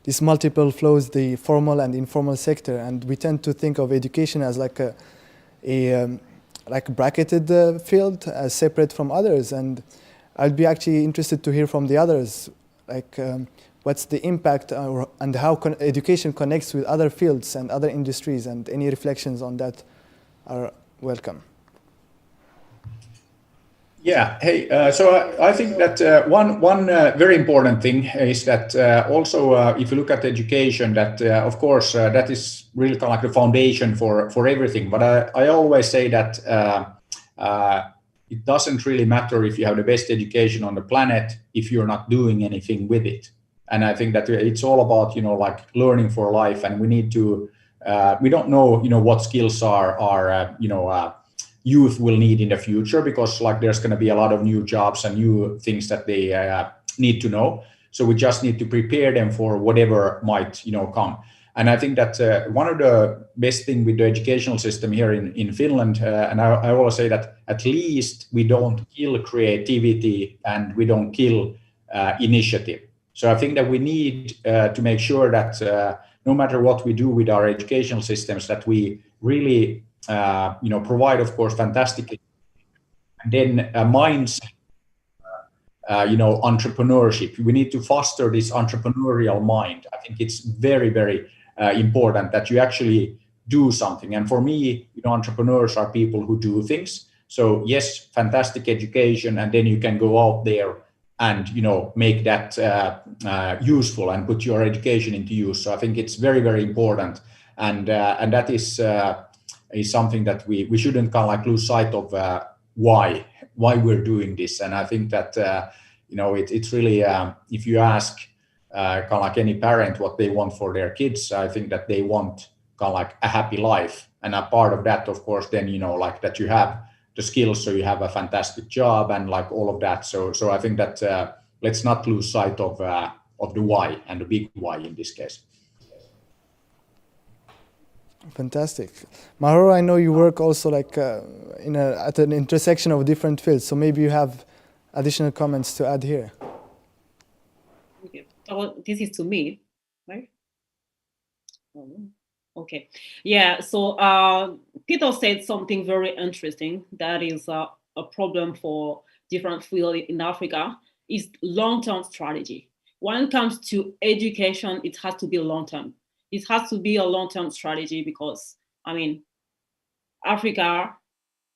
these multiple flows, the formal and informal sector. And we tend to think of education as like a bracketed field as separate from others, and I'd be actually interested to hear from the others, like what's the impact and how education connects with other fields and other industries, and any reflections on that are welcome. Yeah, hey, so I think that one very important thing is that also if you look at education, that of course that is really kind of like the foundation for everything. But I always say that it doesn't really matter if you have the best education on the planet if you're not doing anything with it. And I think that it's all about like learning for life, and we need to we don't know what skills are youth will need in the future, because like there's going to be a lot of new jobs and new things that they need to know. So we just need to prepare them for whatever might come. And I think that one of the best thing with the educational system here in Finland, and I always say that at least we don't kill creativity and we don't kill initiative. So I think that we need to make sure that no matter what we do with our educational systems, that we really provide, of course, fantastic, and then a mindset, entrepreneurship. We need to foster this entrepreneurial mind. I think it's very, very important that you actually do something. And for me, entrepreneurs are people who do things. So yes, fantastic education, and then you can go out there and make that useful and put your education into use. So I think it's very, very important, and that is something that we shouldn't kind of like lose sight of why we're doing this. And I think that it's really if you ask kind of like any parent what they want for their kids, I think that they want kind of like a happy life, and a part of that, of course, then like that you have the skills, so you have a fantastic job and like all of that. So I think that let's not lose sight of the why, and the big why in this case. Fantastic. Mahoro, I know you work also like at an intersection of different fields, so maybe you have additional comments to add here. Okay. Oh, this is to me, right? Okay. Yeah, so Peter said something very interesting that is a problem for different fields in Africa, is long-term strategy. When it comes to education, it has to be long-term. It has to be a long-term strategy, because, I mean, Africa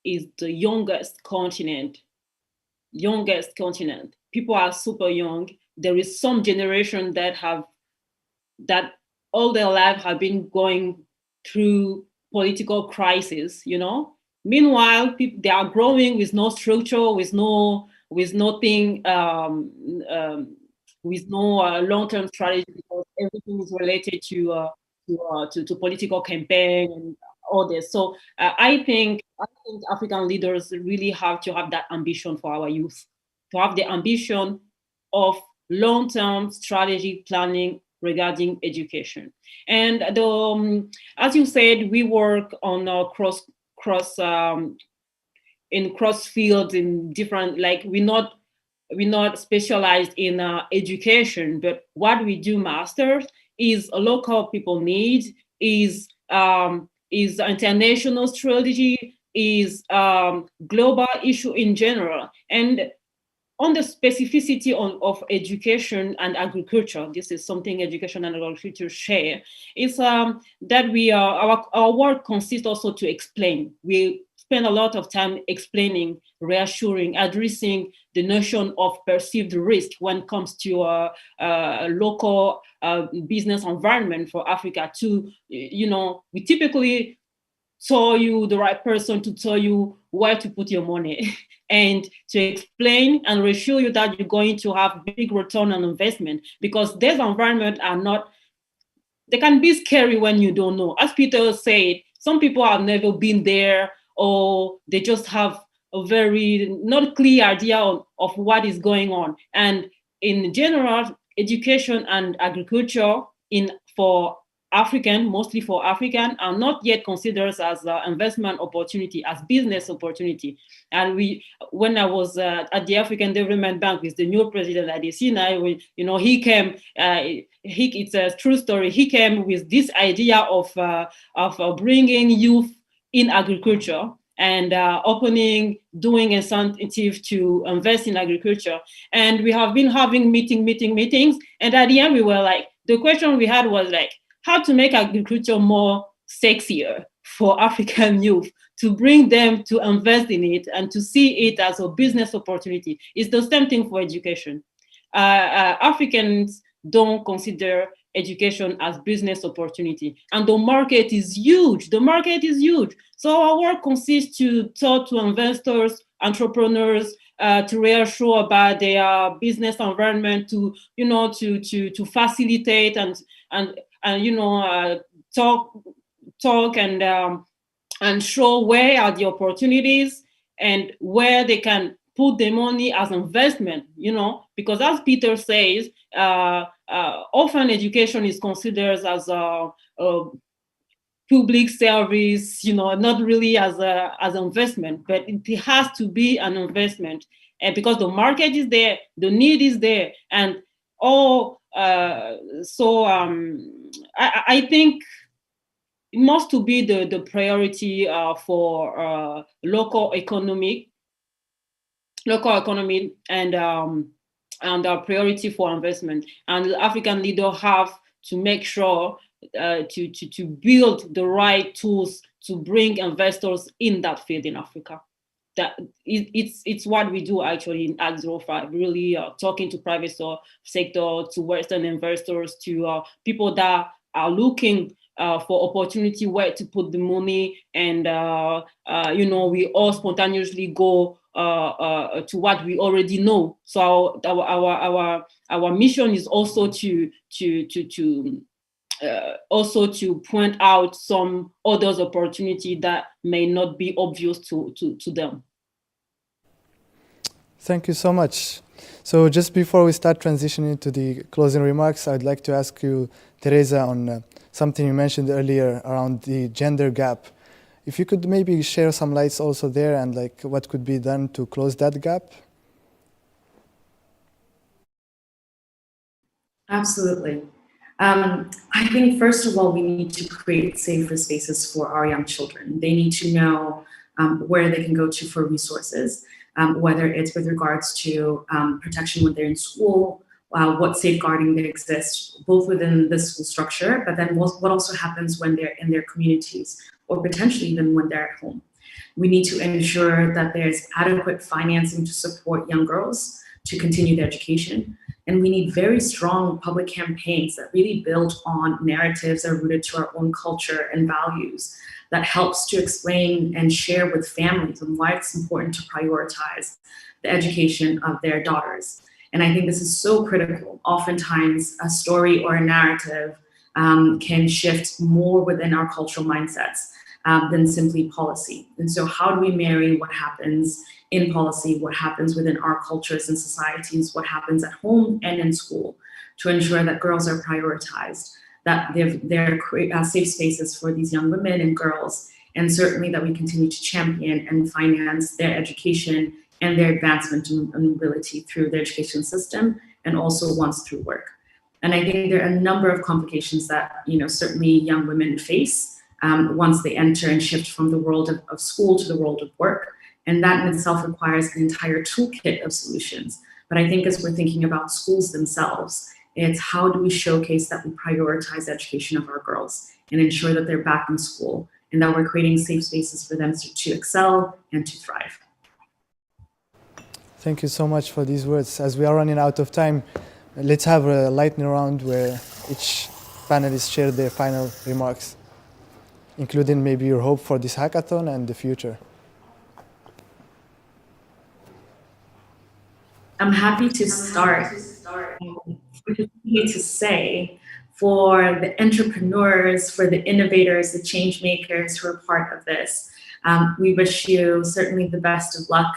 is the youngest continent. People are super young. There is some generation that all their life have been going through political crisis, Meanwhile, they are growing with no structure, with nothing, with no long-term strategy, because everything is related to political campaign and all this. So I think African leaders really have to have that ambition for our youth, to have the ambition of long-term strategy planning regarding education. And as you said, we work on cross fields in different, like we're not specialized in education, but what we do master is local people need, is international strategy, is global issue in general. And on the specificity of education and agriculture, this is something education and agriculture share, is that our work consists also to explain. We spend a lot of time explaining, reassuring, addressing the notion of perceived risk when it comes to a local business environment for Africa. We typically tell you the right person to tell you where to put your money and to explain and reassure you that you're going to have big return on investment, because these environments they can be scary when you don't know. As Peter said, some people have never been there, or they just have a very not clear idea of what is going on. And in general, education and agriculture mostly for African, are not yet considered as investment opportunity, as business opportunity. And when I was at the African Development Bank with the new president Adesina, he came. It's a true story. He came with this idea of bringing youth in agriculture and doing incentive to invest in agriculture. And we have been having meetings. And at the end, we were like, the question we had was like, how to make agriculture more sexier for African youth, to bring them to invest in it and to see it as a business opportunity. It's the same thing for education. Africans don't consider education as business opportunity, and the market is huge. So our work consists to talk to investors, entrepreneurs, to reassure about their business environment, to facilitate and talk and show where are the opportunities and where they can put the money as investment, because as Peter says, often education is considered as a public service, not really as investment, but it has to be an investment, and because the market is there, the need is there, and I think it must to be the priority for local economy, and a priority for investment. And the African leaders have to make sure to build the right tools to bring investors in that field in Africa. That it's what we do actually in Garage48, really talking to private sector, to Western investors, to people that are looking for opportunity where to put the money, and we all spontaneously go to what we already know. So our mission is also to point out some others opportunity that may not be obvious to them. Thank you so much. So just before we start transitioning to the closing remarks, I'd like to ask you, Teresa, on something you mentioned earlier around the gender gap. If you could maybe share some lights also there, and like what could be done to close that gap? Absolutely. I think first of all, we need to create safer spaces for our young children. They need to know where they can go to for resources, whether it's with regards to protection when they're in school, what safeguarding there exists, both within the school structure, but then what also happens when they're in their communities, or potentially even when they're at home. We need to ensure that there's adequate financing to support young girls to continue their education. And we need very strong public campaigns that really build on narratives that are rooted to our own culture and values, that helps to explain and share with families on why it's important to prioritize the education of their daughters. And I think this is so critical. Oftentimes, a story or a narrative can shift more within our cultural mindsets than simply policy. And so how do we marry what happens in policy, what happens within our cultures and societies, what happens at home and in school, to ensure that girls are prioritized, that they're safe spaces for these young women and girls, and certainly that we continue to champion and finance their education and their advancement and mobility through the education system, and also once through work. And I think there are a number of complications that certainly young women face once they enter and shift from the world of school to the world of work. And that in itself requires an entire toolkit of solutions. But I think as we're thinking about schools themselves, it's how do we showcase that we prioritize the education of our girls and ensure that they're back in school and that we're creating safe spaces for them to excel and to thrive. Thank you so much for these words. As we are running out of time, let's have a lightning round where each panelist share their final remarks, including maybe your hope for this hackathon and the future. I'm happy to start. To say for the entrepreneurs, for the innovators, the change makers who are part of this, we wish you certainly the best of luck.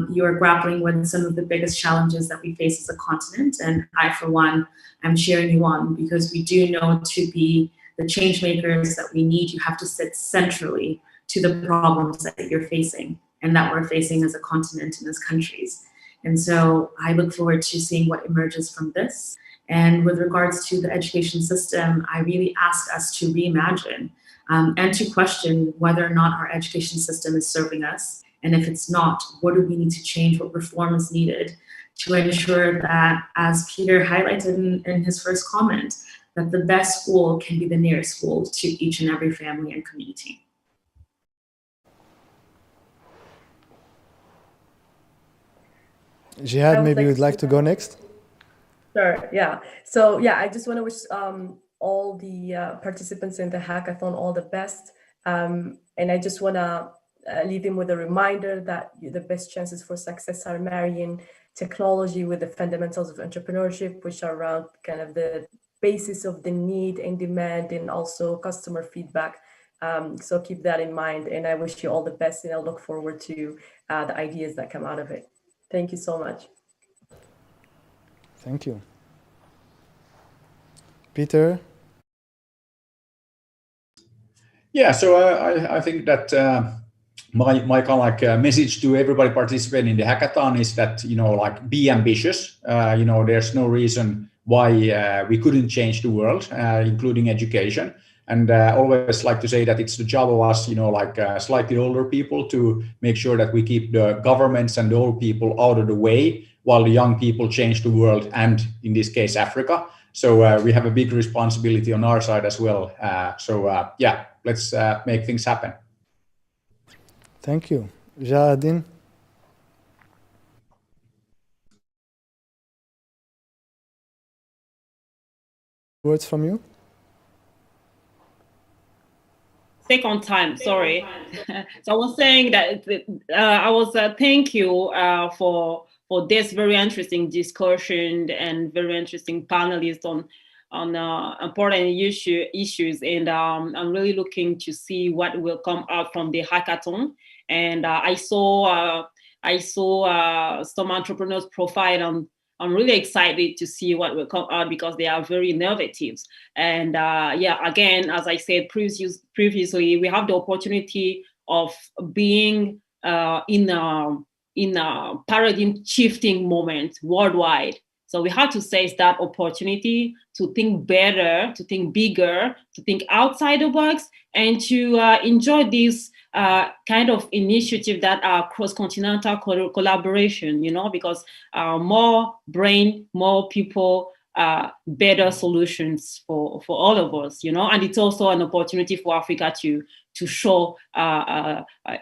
You are grappling with some of the biggest challenges that we face as a continent, and I, for one, am cheering you on, because we do know to be the change makers that we need, you have to sit centrally to the problems that you're facing and that we're facing as a continent and as countries. And so I look forward to seeing what emerges from this. And with regards to the education system, I really ask us to reimagine and to question whether or not our education system is serving us. And if it's not, what do we need to change? What reform is needed to ensure that, as Peter highlighted in his first comment, that the best school can be the nearest school to each and every family and community. Jihad, maybe you'd like to go next? Sure, yeah. So yeah, I just want to wish all the participants in the hackathon all the best. And I just want to leave them with a reminder that the best chances for success are marrying technology with the fundamentals of entrepreneurship, which are around kind of the basis of the need and demand, and also customer feedback. So keep that in mind, and I wish you all the best, and I look forward to the ideas that come out of it. Thank you so much. Thank you. Peter? Yeah, so I think that my kind of like message to everybody participating in the hackathon is that, like, be ambitious. There's no reason why we couldn't change the world, including education. And always like to say that it's the job of us, slightly older people, to make sure that we keep the governments and the old people out of the way while the young people change the world, and in this case, Africa. So we have a big responsibility on our side as well. Yeah, let's make things happen. Thank you. Jahadin? Words from you? Second time, sorry. So I was saying that thank you for this very interesting discussion and very interesting panelists on important issues, and I'm really looking to see what will come out from the hackathon. And I saw some entrepreneurs' profile, and I'm really excited to see what will come out, because they are very innovative. And yeah, again, as I said previously, we have the opportunity of being in a paradigm shifting moment worldwide. So we have to seize that opportunity to think better, to think bigger, to think outside the box, and to enjoy this kind of initiative that are cross-continental collaboration, you know, because more brain, more people, better solutions for all of us, you know, and it's also an opportunity for Africa to show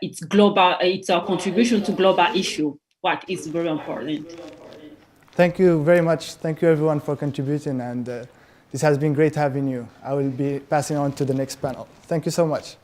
its contribution to global issue, what is very important. Thank you very much. Thank you everyone for contributing, and this has been great having you. I will be passing on to the next panel. Thank you so much.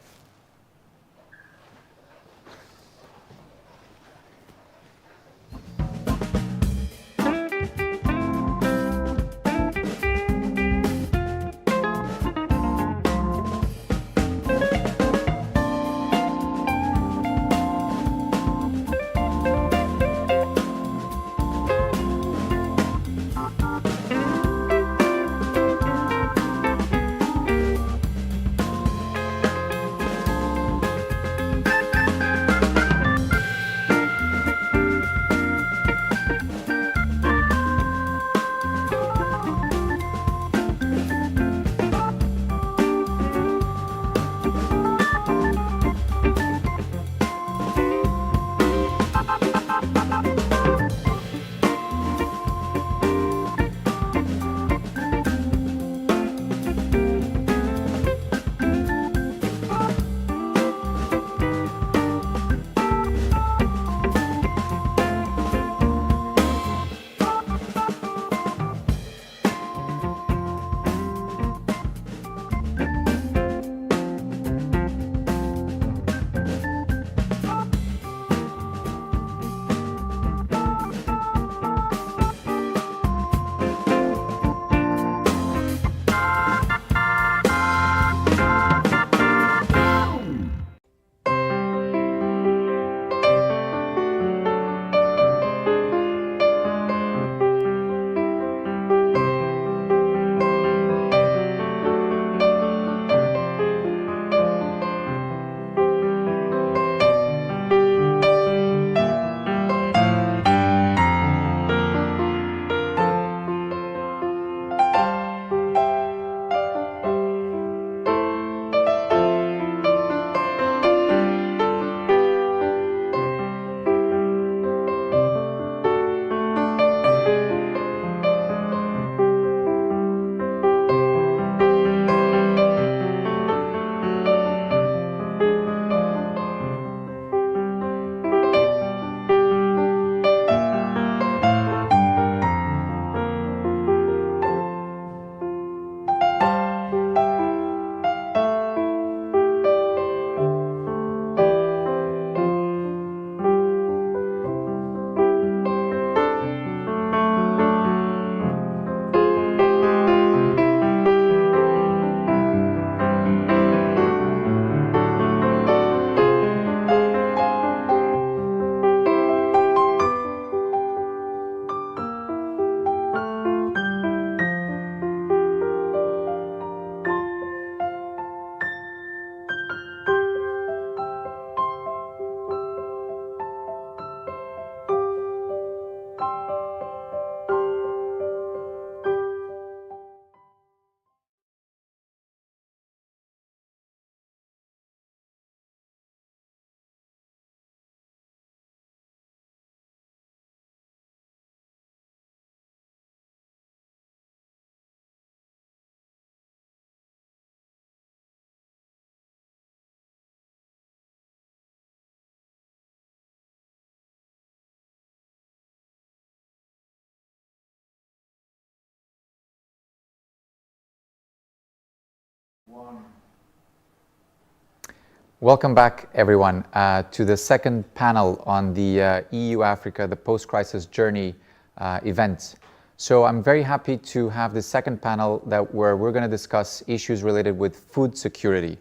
Welcome back, everyone, to the second panel on the EU-Africa, the post-crisis journey event. So I'm very happy to have the second panel where we're going to discuss issues related with food security.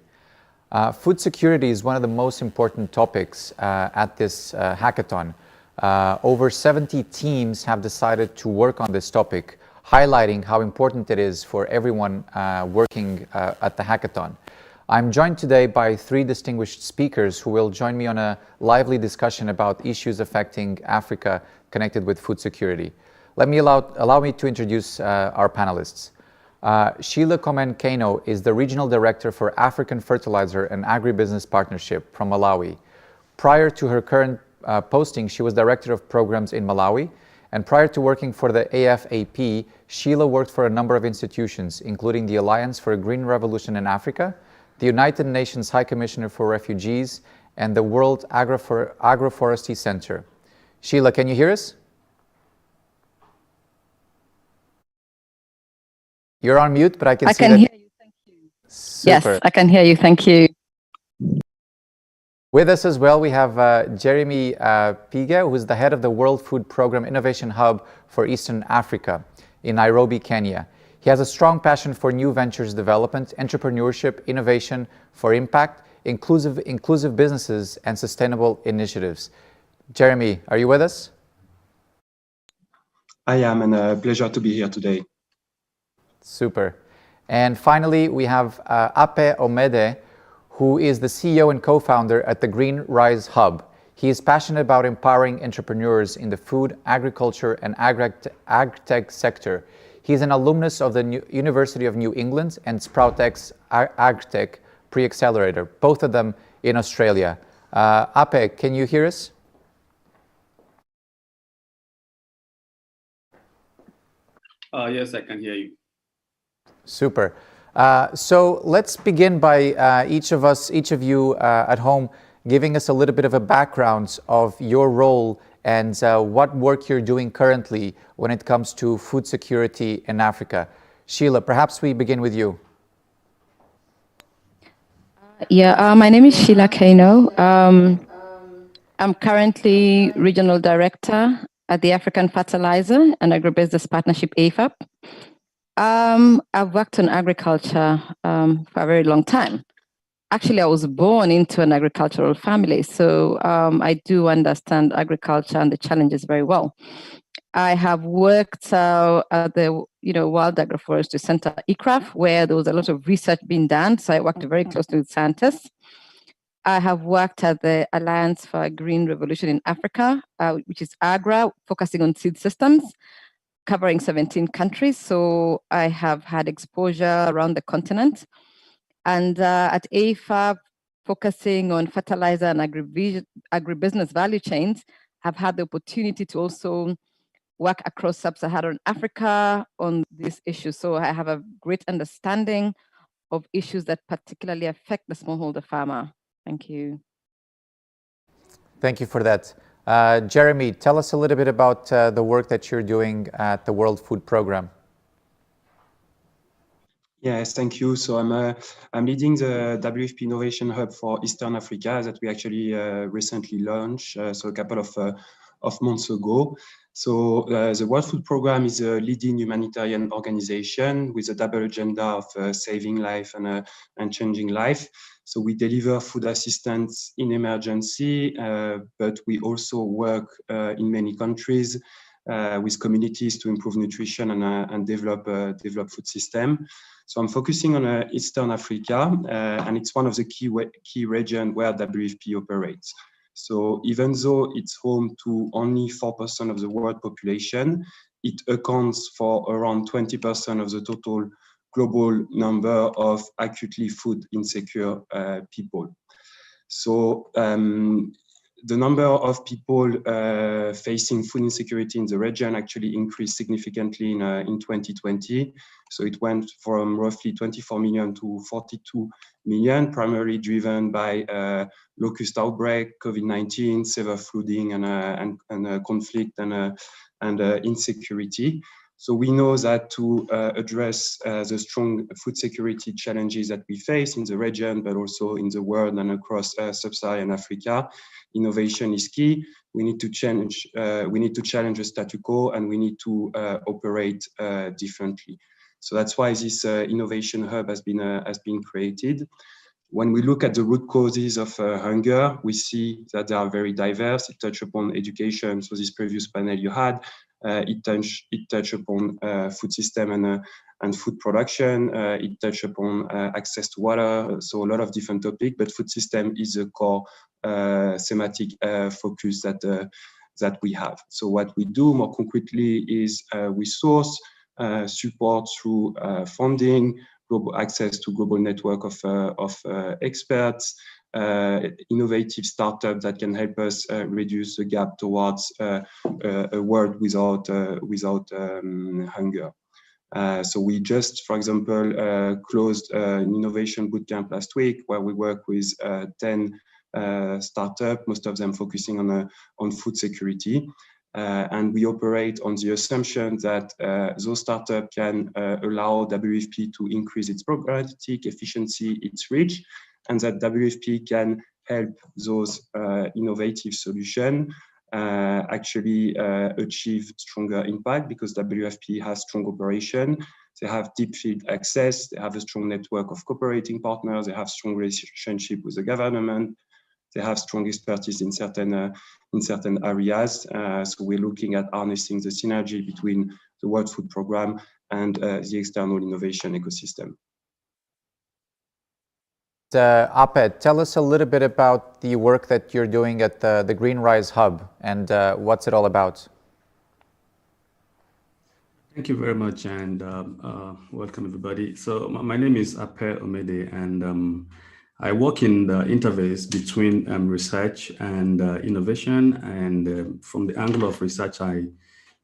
Food security is one of the most important topics at this hackathon. Over 70 teams have decided to work on this topic, highlighting how important it is for everyone working at the hackathon. I'm joined today by three distinguished speakers who will join me on a lively discussion about issues affecting Africa connected with food security. Let me allow me to introduce our panelists. Sheila Komen-Kano is the Regional Director for African Fertilizer and Agribusiness Partnership from Malawi. Prior to her current posting, she was Director of Programs in Malawi. And prior to working for the AFAP, Sheila worked for a number of institutions, including the Alliance for a Green Revolution in Africa, the United Nations High Commissioner for Refugees, and the World Agroforestry Center. Sheila, can you hear us? You're on mute, but I can see that. I can hear you, thank you. Super. Yes, I can hear you, thank you. With us as well, we have Jeremy Piga, who is the head of the World Food Programme Innovation Hub for Eastern Africa in Nairobi, Kenya. He has a strong passion for new ventures development, entrepreneurship, innovation for impact, inclusive businesses, and sustainable initiatives. Jeremy, are you with us? I am, and a pleasure to be here today. Super. And finally, we have Ape Omede, who is the CEO and co-founder at the Green Rise Hub. He is passionate about empowering entrepreneurs in the food, agriculture, and agtech sector. He is an alumnus of the University of New England and Sproutx Agtech Pre-Accelerator, both of them in Australia. Ape, can you hear us? Yes, I can hear you. Super. So let's begin by each of you at home, giving us a little bit of a background of your role and what work you're doing currently when it comes to food security in Africa. Sheila, perhaps we begin with you. My name is Sheila Kano. I'm currently Regional Director at the African Fertilizer and Agribusiness Partnership, AFAP. I've worked on agriculture for a very long time. Actually, I was born into an agricultural family, so I do understand agriculture and the challenges very well. I have worked at the World Agroforestry Center, ICRAF, where there was a lot of research being done, so I worked very closely with scientists. I have worked at the Alliance for a Green Revolution in Africa, which is AGRA, focusing on seed systems, covering 17 countries. So I have had exposure around the continent. And at AFAP, focusing on fertilizer and agribusiness value chains, have had the opportunity to also work across sub-Saharan Africa on this issue. So I have a great understanding of issues that particularly affect the smallholder farmer. Thank you. Thank you for that. Jeremy, tell us a little bit about the work that you're doing at the World Food Programme. Yes, thank you. So I'm leading the WFP Innovation Hub for Eastern Africa that we actually recently launched, so a couple of months ago. So the World Food Programme is a leading humanitarian organization with a double agenda of saving life and changing life. So we deliver food assistance in emergency, but we also work in many countries with communities to improve nutrition and develop food system. So I'm focusing on Eastern Africa, and it's one of the key regions where WFP operates. So even though it's home to only 4% of the world population, it accounts for around 20% of the total global number of acutely food insecure people. So the number of people facing food insecurity in the region actually increased significantly in 2020. So it went from roughly 24 million to 42 million, primarily driven by locust outbreak, COVID-19, severe flooding, and conflict and insecurity. So we know that to address the strong food security challenges that we face in the region, but also in the world and across sub-Saharan Africa, innovation is key. We need to challenge the status quo, and we need to operate differently. So that's why this innovation hub has been created. When we look at the root causes of hunger, we see that they are very diverse. It touches upon education. So this previous panel you had, it touches upon food system and food production. It touches upon access to water. So a lot of different topics, but food system is a core thematic focus that we have. So what we do more concretely is we source support through funding, global access to global network of experts, innovative startups that can help us reduce the gap towards a world without hunger. So we just, for example, closed an innovation bootcamp last week where we work with 10 startups, most of them focusing on food security. And we operate on the assumption that those startups can allow WFP to increase its programmatic efficiency, its reach, and that WFP can help those innovative solutions actually achieve stronger impact, because WFP has strong operation. They have deep field access. They have a strong network of cooperating partners. They have strong relationship with the government. They have strong expertise in certain areas. So we're looking at harnessing the synergy between the World Food Programme and the external innovation ecosystem. Apet, tell us a little bit about the work that you're doing at the Green Rise Hub and what's it all about? Thank you very much, and welcome everybody. So my name is Apet Omede, and I work in the interface between research and innovation. And from the angle of research, I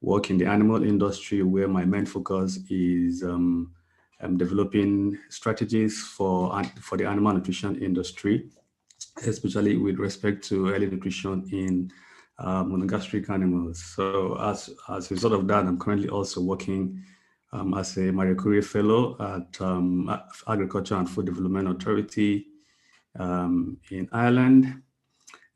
work in the animal industry, where my main focus is developing strategies for the animal nutrition industry, especially with respect to early nutrition in monogastric animals. So as a result of that, I'm currently also working as a Marie Curie Fellow at Agriculture and Food Development Authority in Ireland.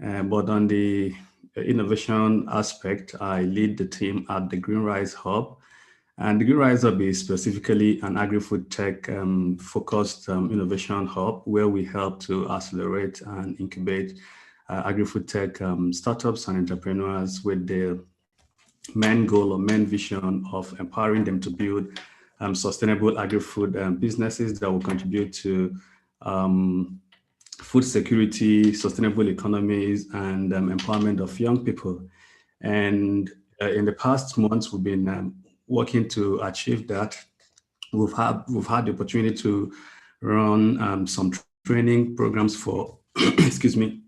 But on the innovation aspect, I lead the team at the Green Rise Hub. And the Green Rise Hub is specifically an agri-food tech focused innovation hub, where we help to accelerate and incubate agri-food tech startups and entrepreneurs with the main goal or main vision of empowering them to build sustainable agri-food businesses that will contribute to food security, sustainable economies, and empowerment of young people. And in the past months, we've been working to achieve that. We've had the opportunity to run some training programs for, excuse me,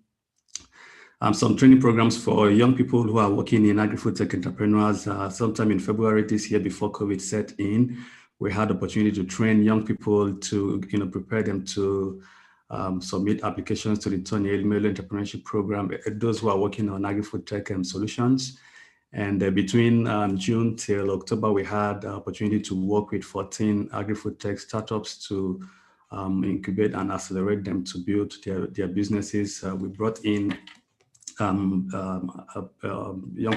some training programs for young people who are working in agri-food tech entrepreneurs. Sometime in February this year, before COVID set in, we had the opportunity to train young people to prepare them to submit applications to the Tony Elmelo Entrepreneurship Program, those who are working on agri-food tech solutions. And between June till October, we had the opportunity to work with 14 agri-food tech startups to incubate and accelerate them to build their businesses. We brought in young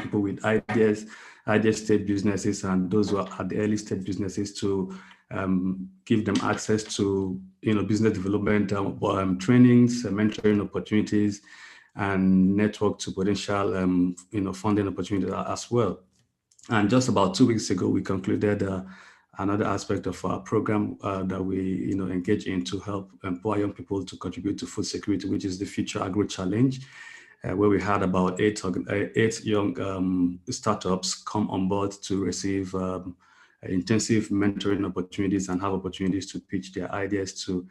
people with ideas stage businesses, and those who are at the early stage businesses to give them access to business development trainings, mentoring opportunities, and network to potential funding opportunities as well. And just about 2 weeks ago, we concluded another aspect of our program that we engage in to help empower young people to contribute to food security, which is the Future Agro Challenge, where we had about eight young startups come on board to receive intensive mentoring opportunities and have opportunities to pitch their ideas to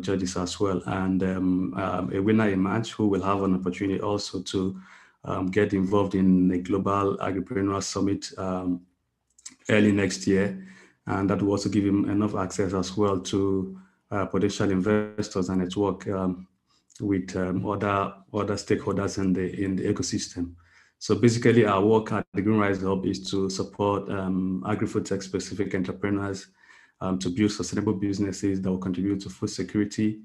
judges as well. And a winner emerged who will have an opportunity also to get involved in a global agripreneur summit early next year. And that will also give him enough access as well to potential investors and network with other stakeholders in the ecosystem. So basically, our work at the Green Rise Hub is to support agri-food tech specific entrepreneurs to build sustainable businesses that will contribute to food security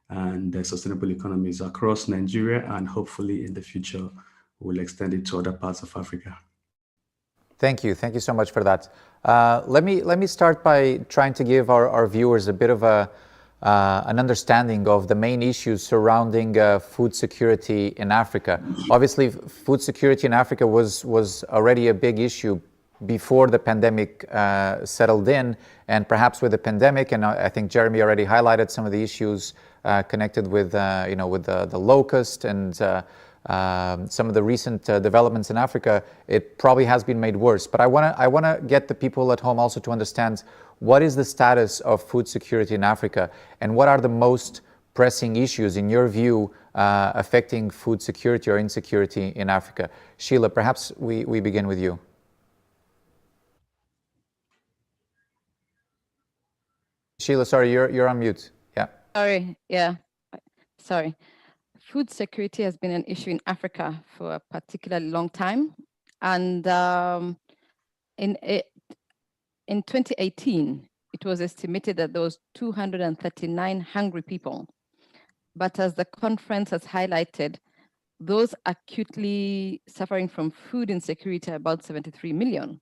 and sustainable economies across Nigeria, and hopefully in the future we'll extend it to other parts of Africa. Thank you so much for that. Let me start by trying to give our viewers a bit of an understanding of the main issues surrounding food security in Africa. Obviously, food security in Africa was already a big issue before the pandemic settled in, and perhaps with the pandemic, and I think Jeremy already highlighted some of the issues connected with with the locust and some of the recent developments in Africa, it probably has been made worse. But I want to get the people at home also to understand what is the status of food security in Africa, and what are the most pressing issues, in your view, affecting food security or insecurity in Africa. Sheila, perhaps we begin with you. Sheila, sorry, you're on mute. Yeah. Sorry, yeah, sorry. Food security has been an issue in Africa for a particularly long time. And in 2018, it was estimated that there was 239 hungry people. But as the conference has highlighted, those acutely suffering from food insecurity are about 73 million.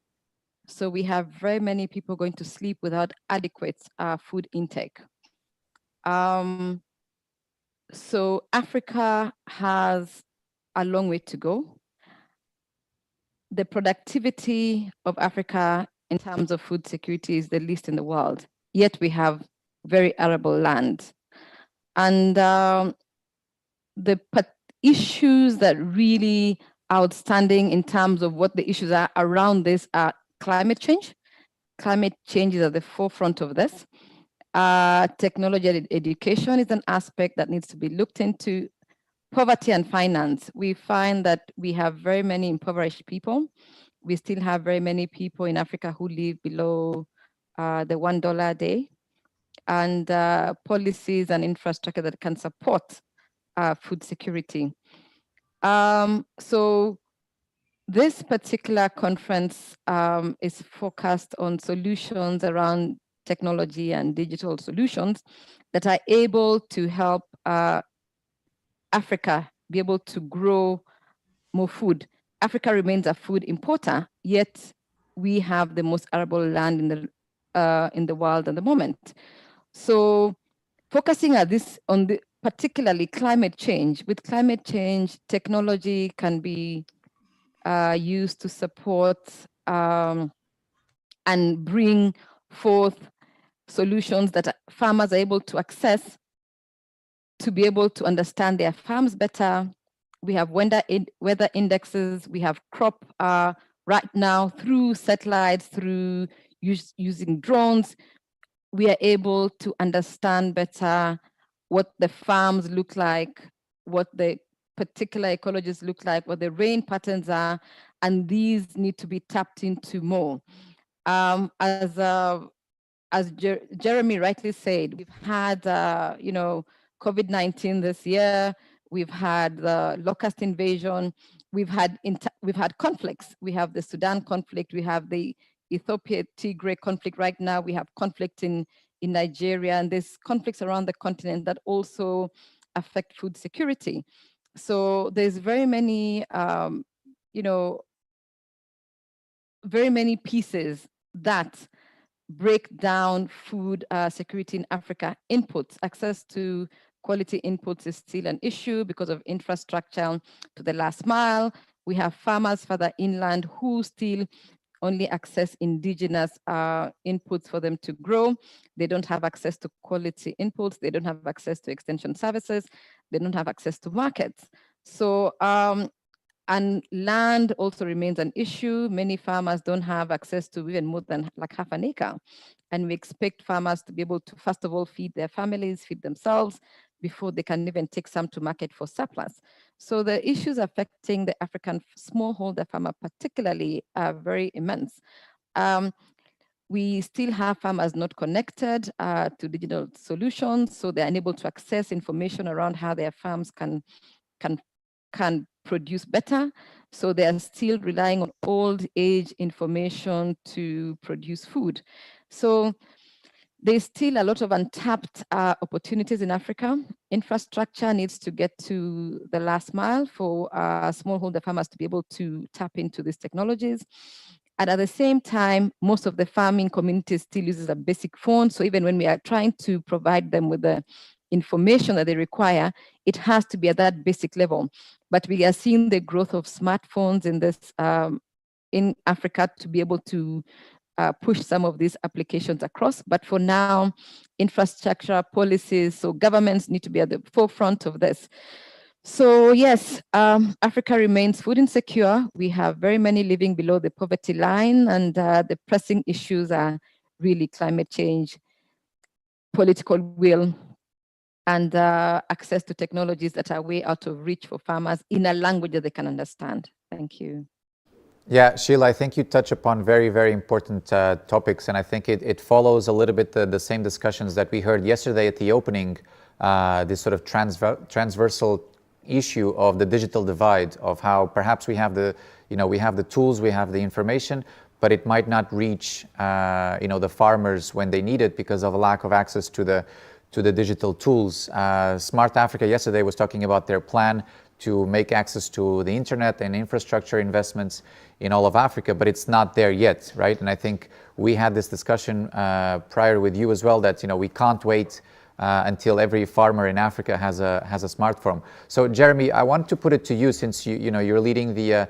So we have very many people going to sleep without adequate food intake. So Africa has a long way to go. The productivity of Africa in terms of food security is the least in the world, yet we have very arable land. And the issues that really outstanding in terms of what the issues are around this are climate change. Climate change is at the forefront of this. Technology and education is an aspect that needs to be looked into. Poverty and finance. We find that we have very many impoverished people. We still have very many people in Africa who live below the $1 a day, and policies and infrastructure that can support food security. So this particular conference is focused on solutions around technology and digital solutions that are able to help Africa be able to grow more food. Africa remains a food importer, yet we have the most arable land in the world at the moment. So focusing on the particularly climate change. With climate change, technology can be used to support and bring forth solutions that farmers are able to access to be able to understand their farms better. We have weather indexes, we have crop right now through satellites, through using drones, we are able to understand better what the farms look like, what the particular ecologies look like, what the rain patterns are, and these need to be tapped into more. As Jeremy rightly said, we've had, COVID-19 this year. We've had the locust invasion. We've had conflicts. We have the Sudan conflict. We have the Ethiopia-Tigray conflict right now. We have conflict in Nigeria, and there's conflicts around the continent that also affect food security. So there's very many, very many pieces that break down food security in Africa. Inputs, access to quality inputs is still an issue because of infrastructure to the last mile. We have farmers further inland who still only access indigenous inputs for them to grow. They don't have access to quality inputs. They don't have access to extension services. They don't have access to markets. So, and land also remains an issue. Many farmers don't have access to even more than like half an acre. And we expect farmers to be able to, first of all, feed their families, feed themselves, before they can even take some to market for surplus. So the issues affecting the African smallholder farmer particularly are very immense. We still have farmers not connected to digital solutions, so they're unable to access information around how their farms can produce better. So they are still relying on old age information to produce food. So there's still a lot of untapped opportunities in Africa. Infrastructure needs to get to the last mile for smallholder farmers to be able to tap into these technologies. And at the same time, most of the farming community still uses a basic phone. So even when we are trying to provide them with the information that they require, it has to be at that basic level. But we are seeing the growth of smartphones in this in Africa to be able to push some of these applications across. But for now, infrastructure policies, so governments need to be at the forefront of this. So yes, Africa remains food insecure. We have very many living below the poverty line, and the pressing issues are really climate change, political will, and access to technologies that are way out of reach for farmers in a language that they can understand. Thank you. Yeah, Sheila, I think you touch upon very, very important topics, and I think it follows a little bit the same discussions that we heard yesterday at the opening, this sort of transversal issue of the digital divide, of how perhaps we have the tools, we have the information, but it might not reach the farmers when they need it because of a lack of access to the digital tools. Smart Africa yesterday was talking about their plan to make access to the internet and infrastructure investments in all of Africa, but it's not there yet, right? And I think we had this discussion prior with you as well, that we can't wait until every farmer in Africa has a smartphone. So Jeremy, I want to put it to you, since you're leading the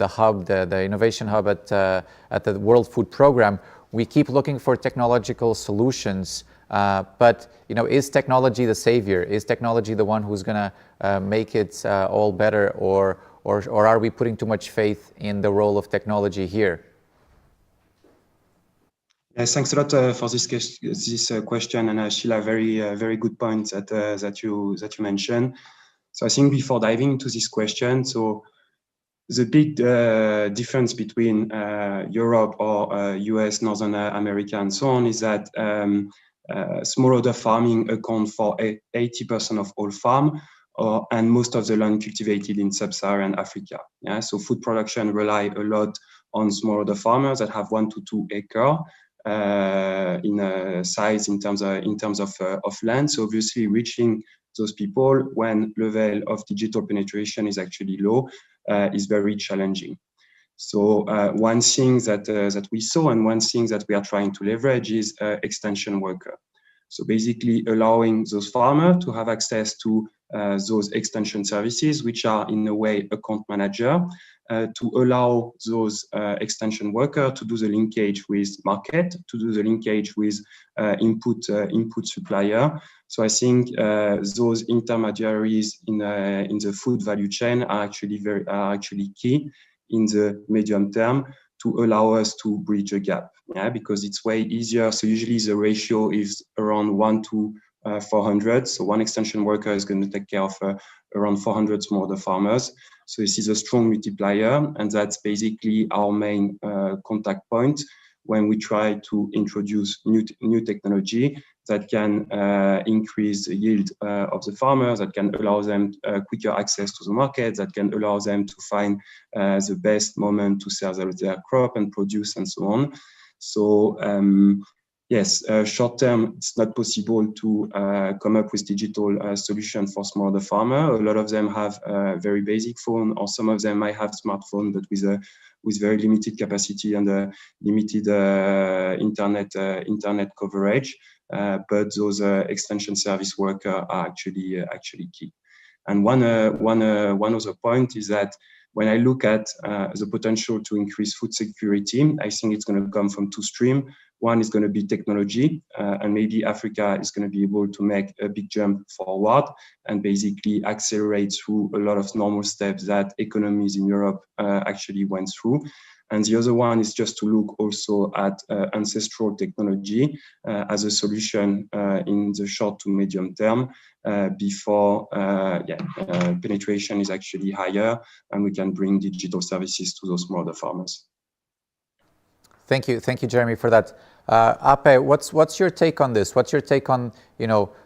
hub, the innovation hub at the World Food Program. We keep looking for technological solutions, but is technology the savior? Is technology the one who's going to make it all better, or are we putting too much faith in the role of technology here? Yes, thanks a lot for this question, and Sheila, very good points that you mentioned. So I think before diving into this question, so the big difference between Europe or US, Northern America, and so on is that smallholder farming accounts for 80% of all farm, and most of the land cultivated in sub-Saharan Africa. Yeah, so food production rely a lot on smallholder farmers that have 1 to 2 acre in size in terms of land. So obviously reaching those people when level of digital penetration is actually low is very challenging. So one thing that we saw, and one thing that we are trying to leverage, is extension worker. So basically allowing those farmers to have access to those extension services, which are in a way account manager, to allow those extension workers to do the linkage with market, to do the linkage with input supplier. So I think those intermediaries in the food value chain are actually key in the medium term to allow us to bridge a gap. Yeah, because it's way easier. So usually the ratio is around 1 to 400. So one extension worker is going to take care of around 400 smallholder farmers. So this is a strong multiplier, and that's basically our main contact point when we try to introduce new technology that can increase the yield of the farmers, that can allow them quicker access to the market, that can allow them to find the best moment to sell their crop and produce and so on. So yes, short term, it's not possible to come up with digital solution for smallholder farmer. A lot of them have a very basic phone, or some of them might have smartphone, but with very limited capacity and limited internet coverage. But those extension service workers are actually key. And one other point is that when I look at the potential to increase food security, I think it's going to come from two streams. One is going to be technology, and maybe Africa is going to be able to make a big jump forward and basically accelerate through a lot of normal steps that economies in Europe actually went through. And the other one is just to look also at ancestral technology as a solution in the short to medium term before penetration is actually higher and we can bring digital services to those smallholder farmers. Thank you, Jeremy, for that. Ape, what's your take on this? What's your take on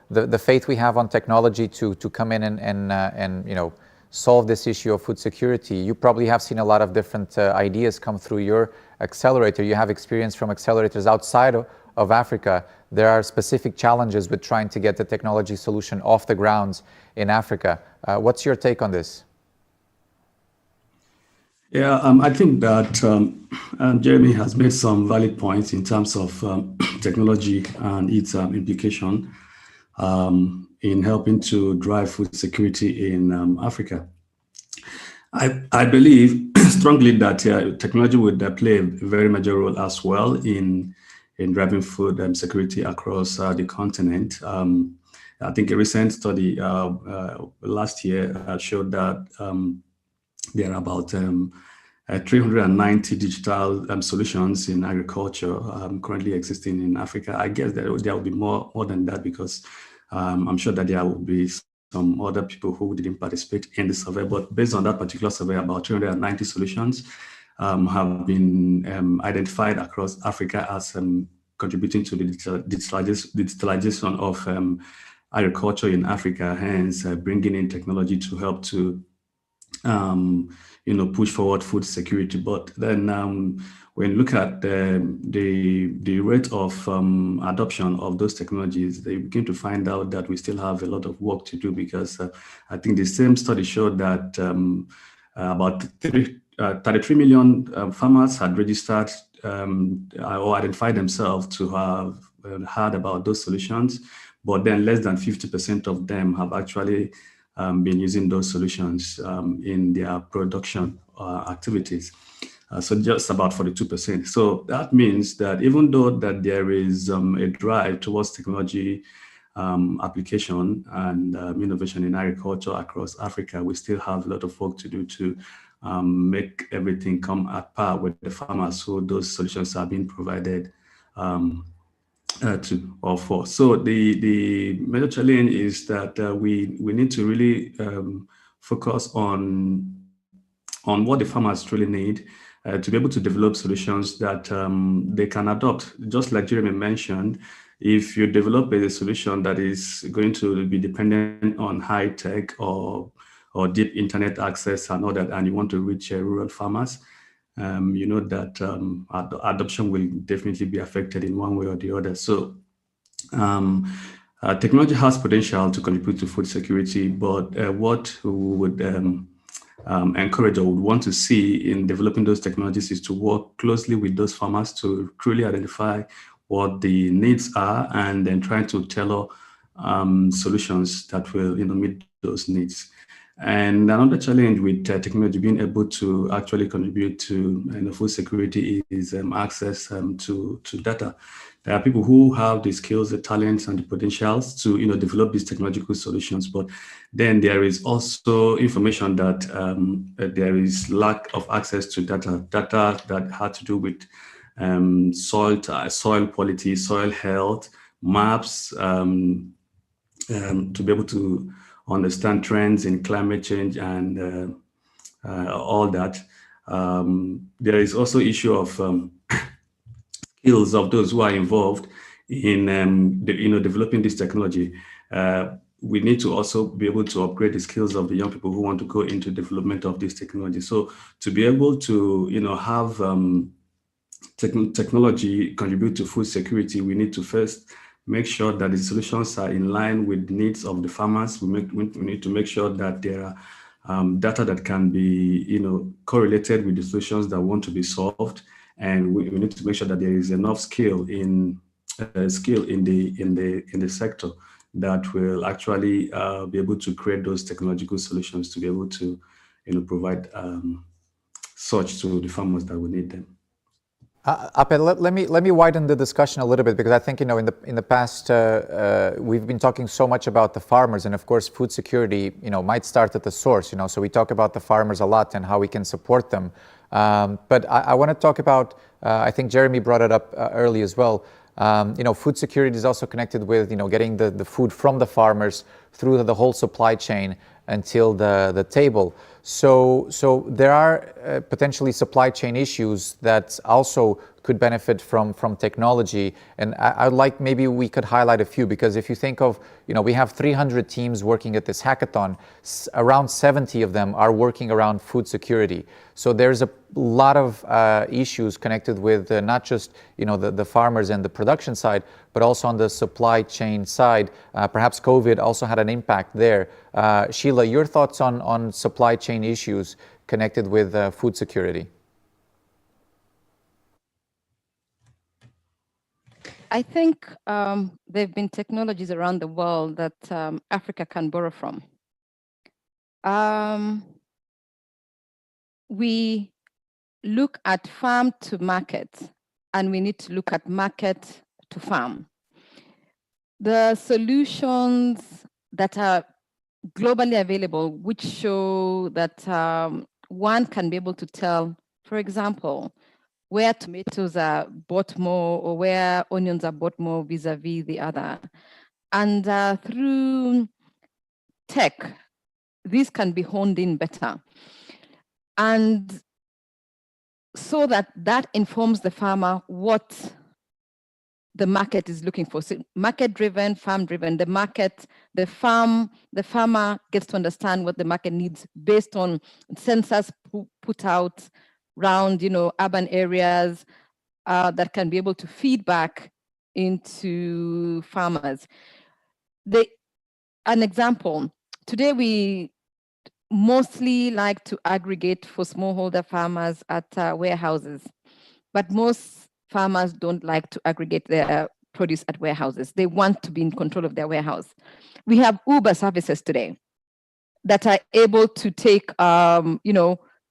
the faith we have on technology to come in and solve this issue of food security? You probably have seen a lot of different ideas come through your accelerator. You have experience from accelerators outside of Africa. There are specific challenges with trying to get the technology solution off the ground in Africa. What's your take on this? Yeah, I think that Jeremy has made some valid points in terms of technology and its implication in helping to drive food security in Africa. I believe strongly that technology would play a very major role as well in driving food security across the continent. I think a recent study last year showed that there are about 390 digital solutions in agriculture currently existing in Africa. I guess there will be more than that, because I'm sure that there will be some other people who didn't participate in the survey. But based on that particular survey, about 390 solutions have been identified across Africa as contributing to the digitalization of agriculture in Africa, hence bringing in technology to help to push forward food security. But then when you look at the rate of adoption of those technologies, they begin to find out that we still have a lot of work to do, because I think the same study showed that about 33 million farmers had registered or identified themselves to have heard about those solutions, but then less than 50% of them have actually been using those solutions in their production activities. So just about 42%. So that means that even though that there is a drive towards technology application and innovation in agriculture across Africa, we still have a lot of work to do to make everything come at par with the farmers, so those solutions are being provided to or for. So the major challenge is that we need to really focus on what the farmers truly need to be able to develop solutions that they can adopt. Just like Jeremy mentioned, if you develop a solution that is going to be dependent on high tech or deep internet access and all that, and you want to reach rural farmers, you know that adoption will definitely be affected in one way or the other. So technology has potential to contribute to food security, but what we would encourage or would want to see in developing those technologies is to work closely with those farmers to truly identify what the needs are, and then trying to tailor solutions that will meet those needs. And another challenge with technology being able to actually contribute to food security is access to data. There are people who have the skills, the talents, and the potentials to develop these technological solutions, but then there is also information that there is lack of access to data that had to do with soil quality, soil health, maps, to be able to understand trends in climate change and all that. There is also issue of skills of those who are involved in developing this technology. We need to also be able to upgrade the skills of the young people who want to go into development of this technology. So to be able to have technology contribute to food security, we need to first make sure that the solutions are in line with the needs of the farmers. We need to make sure that there are data that can be correlated with the solutions that want to be solved, and we need to make sure that there is enough skill in the sector that will actually be able to create those technological solutions to be able to provide such to the farmers that will need them. Ape, let me widen the discussion a little bit, because I think in the past we've been talking so much about the farmers, and of course food security might start at the source. So we talk about the farmers a lot and how we can support them. But I want to talk about I think Jeremy brought it up early as well. Food security is also connected with getting the food from the farmers through the whole supply chain until the table. So there are potentially supply chain issues that also could benefit from technology. And I'd like maybe we could highlight a few, because if you think of, we have 300 teams working at this hackathon, around 70 of them are working around food security. So there's a lot of issues connected with not just, the farmers and the production side, but also on the supply chain side. Perhaps COVID also had an impact there. Sheila, your thoughts on supply chain issues connected with food security? I think there have been technologies around the world that Africa can borrow from. We look at farm to market, and we need to look at market to farm. The solutions that are globally available, which show that one can be able to tell, for example, where tomatoes are bought more or where onions are bought more vis-a-vis the other. And through tech, these can be honed in better. And so that informs the farmer what the market is looking for. So market-driven, farm-driven, the farmer gets to understand what the market needs based on sensors put out around, urban areas that can be able to feed back into farmers. An example, today we mostly like to aggregate for smallholder farmers at warehouses, but most farmers don't like to aggregate their produce at warehouses. They want to be in control of their warehouse. We have Uber services today that are able to take,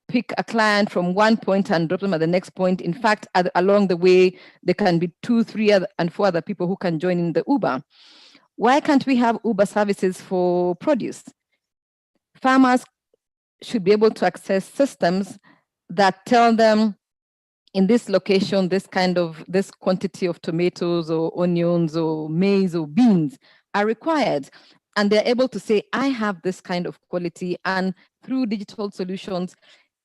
pick a client from one point and drop them at the next point. In fact, along the way, there can be 2, 3, and 4 other people who can join in the Uber. Why can't we have Uber services for produce? Farmers should be able to access systems that tell them in this location, this quantity of tomatoes or onions or maize or beans are required. And they're able to say, I have this kind of quality. And through digital solutions,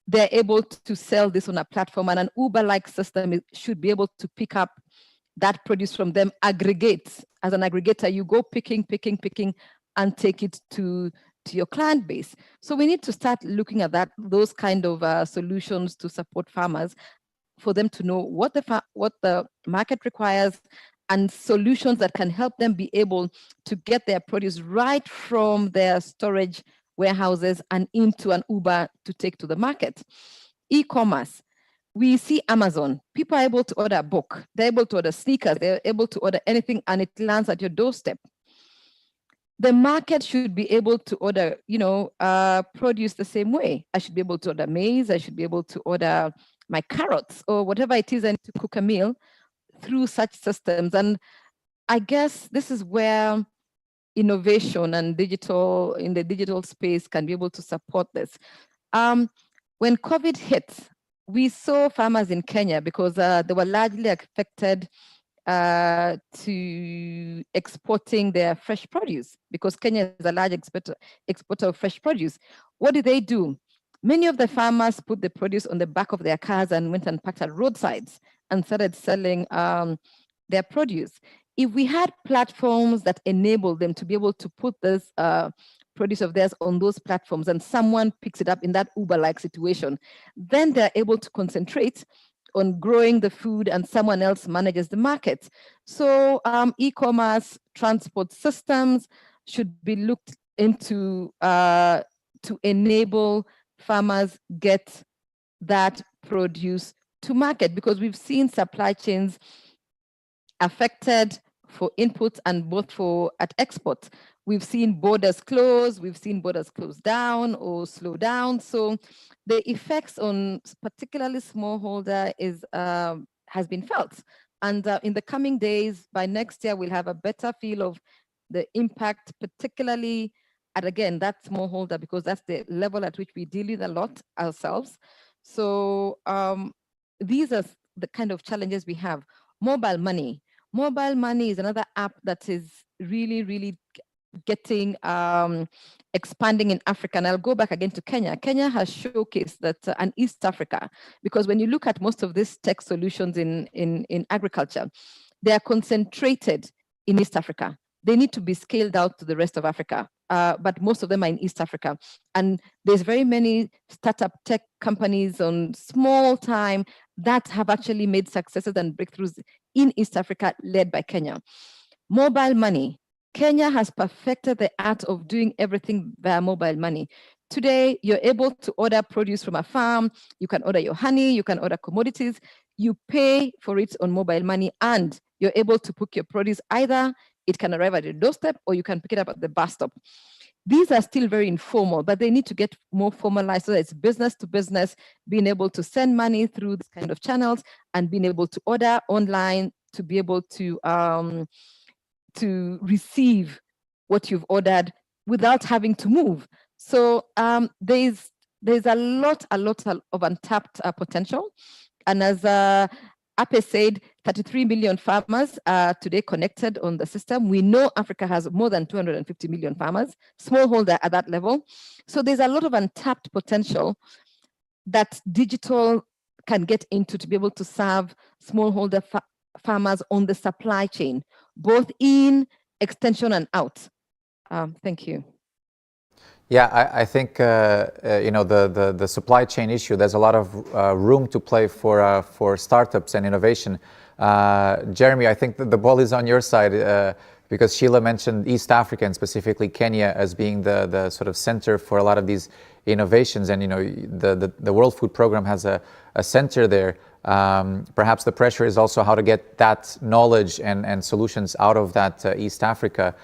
they're able to sell this on a platform, and an Uber-like system should be able to pick up that produce from them, aggregate. As an aggregator, you go picking, and take it to your client base. So we need to start looking at those kind of solutions to support farmers, for them to know what the market requires, and solutions that can help them be able to get their produce right from their storage warehouses and into an Uber to take to the market. E-commerce. We see Amazon. People are able to order a book. They're able to order sneakers. They're able to order anything, and it lands at your doorstep. The market should be able to order, produce the same way. I should be able to order maize. I should be able to order my carrots or whatever it is I need to cook a meal through such systems. And I guess this is where innovation and in the digital space can be able to support this. When COVID hit, we saw farmers in Kenya, because they were largely affected to exporting their fresh produce, because Kenya is a large exporter of fresh produce. What did they do? Many of the farmers put the produce on the back of their cars and went and parked at roadsides and started selling their produce. If we had platforms that enabled them to be able to put this produce of theirs on those platforms, and someone picks it up in that Uber-like situation, then they're able to concentrate on growing the food and someone else manages the market. So e-commerce transport systems should be looked into to enable farmers get that produce to market, because we've seen supply chains affected for inputs and both at export. We've seen borders close, we've seen borders close down or slow down. So the effects on particularly smallholder has been felt. And in the coming days, by next year, we'll have a better feel of the impact, particularly at, again, that smallholder, because that's the level at which we deal with a lot ourselves. So these are the kind of challenges we have. Mobile money. Mobile money is another app that is really, really getting expanding in Africa. And I'll go back again to Kenya. Kenya has showcased that, and East Africa, because when you look at most of these tech solutions in agriculture, they are concentrated in East Africa. They need to be scaled out to the rest of Africa, but most of them are in East Africa. And there's very many startup tech companies on small time that have actually made successes and breakthroughs in East Africa, led by Kenya. Mobile money. Kenya has perfected the art of doing everything via mobile money. Today, you're able to order produce from a farm. You can order your honey, you can order commodities. You pay for it on mobile money, and you're able to book your produce. Either it can arrive at your doorstep or you can pick it up at the bus stop. These are still very informal, but they need to get more formalized, so that it's business to business, being able to send money through this kind of channels and being able to order online, to be able to to receive what you've ordered without having to move. So there's a lot of untapped potential. And as Ape said, 33 million farmers are today connected on the system. We know Africa has more than 250 million farmers, smallholder at that level. So there's a lot of untapped potential that digital can get into to be able to serve smallholder farmers on the supply chain, both in, extension, and out. Thank you. Yeah, I think the supply chain issue. There's a lot of room to play for startups and innovation. Jeremy, I think the ball is on your side because Sheila mentioned East Africa and specifically Kenya as being the sort of center for a lot of these innovations, and the World Food Program has a center there. Perhaps the pressure is also how to get that knowledge and solutions out of that East Africa.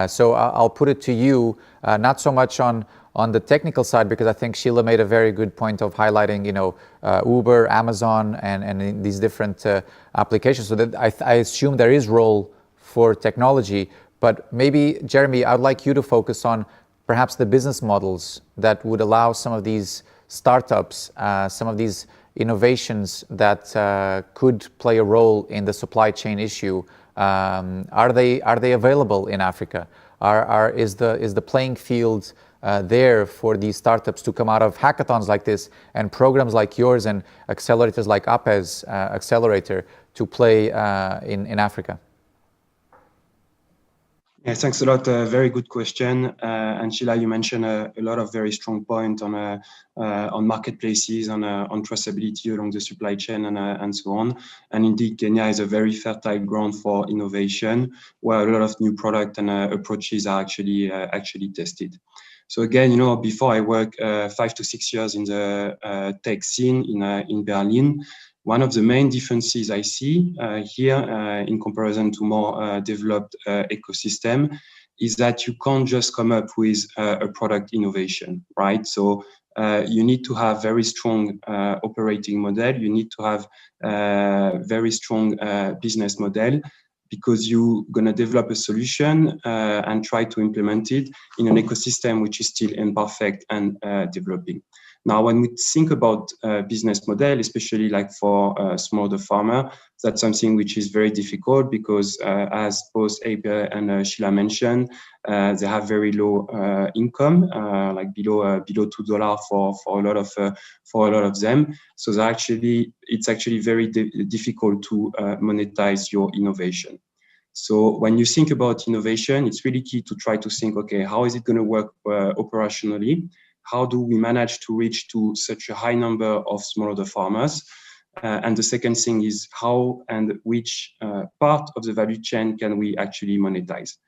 So I'll put it to you, not so much on the technical side, because I think Sheila made a very good point of highlighting, Uber, Amazon, and these different applications. So that I assume there is role for technology, but maybe Jeremy, I'd like you to focus on perhaps the business models that would allow some of these startups, some of these innovations that could play a role in the supply chain issue. Are they available in Africa? Is the playing field there for these startups to come out of hackathons like this and programs like yours and accelerators like APE's accelerator to play in Africa? Yeah, thanks a lot. Very good question. And Sheila, you mentioned a lot of very strong points on marketplaces, on traceability along the supply chain, and so on. And indeed, Kenya is a very fertile ground for innovation, where a lot of new product and approaches are actually tested. So again, before I worked 5 to 6 years in the tech scene in Berlin. One of the main differences I see here in comparison to more developed ecosystem is that you can't just come up with a product innovation, right? So you need to have very strong operating model. You need to have very strong business model, because you're going to develop a solution and try to implement it in an ecosystem which is still imperfect and developing. Now, when we think about business model, especially like for smallholder farmer, that's something which is very difficult because, as both Ape and Sheila mentioned, they have very low income, like below $2 for a lot of them. So it's actually very difficult to monetize your innovation. So when you think about innovation, it's really key to try to think, okay, how is it going to work operationally? How do we manage to reach to such a high number of smallholder farmers? And the second thing is how and which part of the value chain can we actually monetize?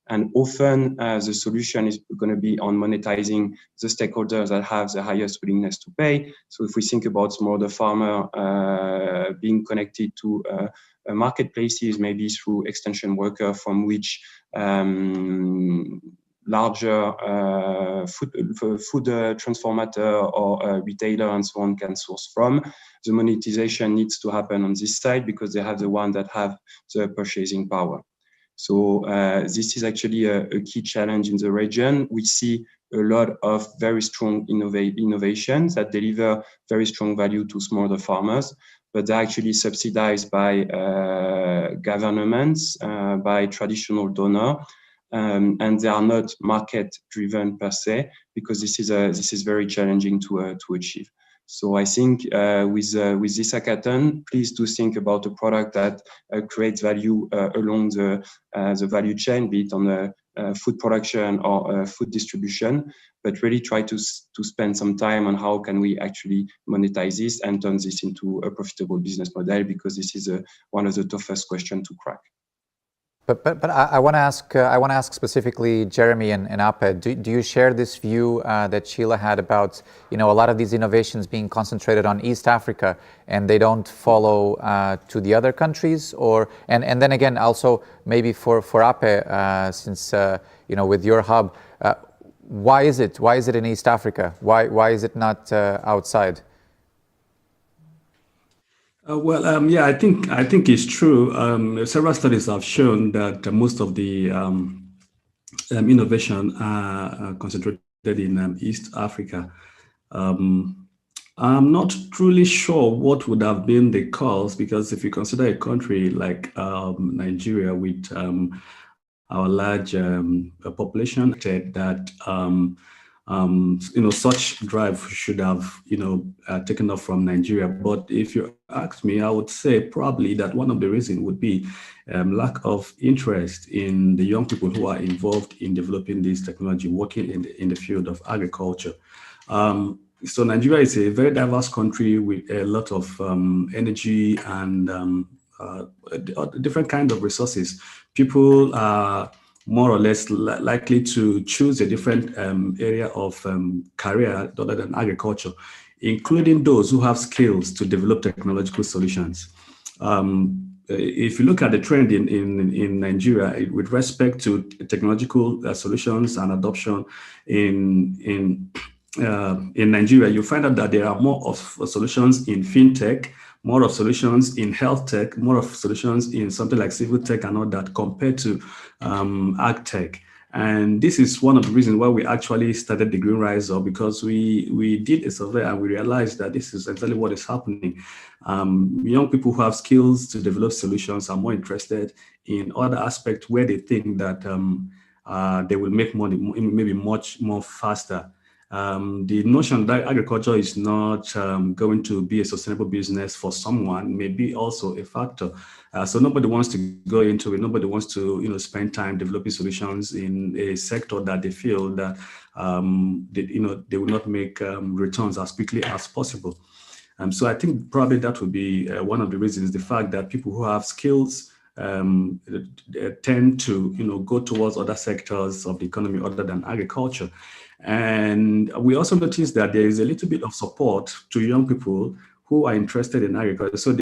And often the solution is going to be on monetizing the stakeholders that have the highest willingness to pay. So if we think about smallholder farmer being connected to marketplaces, maybe through extension worker from which larger food transformator or retailer and so on can source from. The monetization needs to happen on this side because they have the one that have the purchasing power. So this is actually a key challenge in the region. We see a lot of very strong innovations that deliver very strong value to smallholder farmers, but they're actually subsidized by governments, by traditional donors. And they are not market-driven per se, because this is very challenging to achieve. So I think with this hackathon, please do think about a product that creates value along the value chain, be it on the food production or food distribution, but really try to spend some time on how can we actually monetize this and turn this into a profitable business model, because this is one of the toughest questions to crack. But I want to ask specifically Jeremy and Ape. Do you share this view that Sheila had about a lot of these innovations being concentrated on East Africa and they don't follow to the other countries? Or and then again also maybe for Ape, since with your hub, why is it in East Africa? Why is it not outside? Yeah, I think it's true. Several studies have shown that most of the innovation are concentrated in East Africa. I'm not truly sure what would have been the cause, because if you consider a country like Nigeria with our large population, that such drive should have taken off from Nigeria. But if you ask me, I would say probably that one of the reasons would be lack of interest in the young people who are involved in developing this technology, working in the field of agriculture. So Nigeria is a very diverse country with a lot of energy and different kinds of resources. People are more or less likely to choose a different area of career other than agriculture, including those who have skills to develop technological solutions. If you look at the trend in Nigeria with respect to technological solutions and adoption in Nigeria, you find out that there are more of solutions in fintech, more of solutions in health tech, more of solutions in something like civil tech and all that compared to ag tech. And this is one of the reasons why we actually started the Green Rise Up, because we did a survey and we realized that this is exactly what is happening. Young people who have skills to develop solutions are more interested in other aspects where they think that they will make money maybe much more faster. The notion that agriculture is not going to be a sustainable business for someone may be also a factor. So nobody wants to go into it. Nobody wants to, spend time developing solutions in a sector that they feel that they will not make returns as quickly as possible. So I think probably that would be one of the reasons: the fact that people who have skills tend to, go towards other sectors of the economy other than agriculture. And we also noticed that there is a little bit of support to young people who are interested in agriculture. So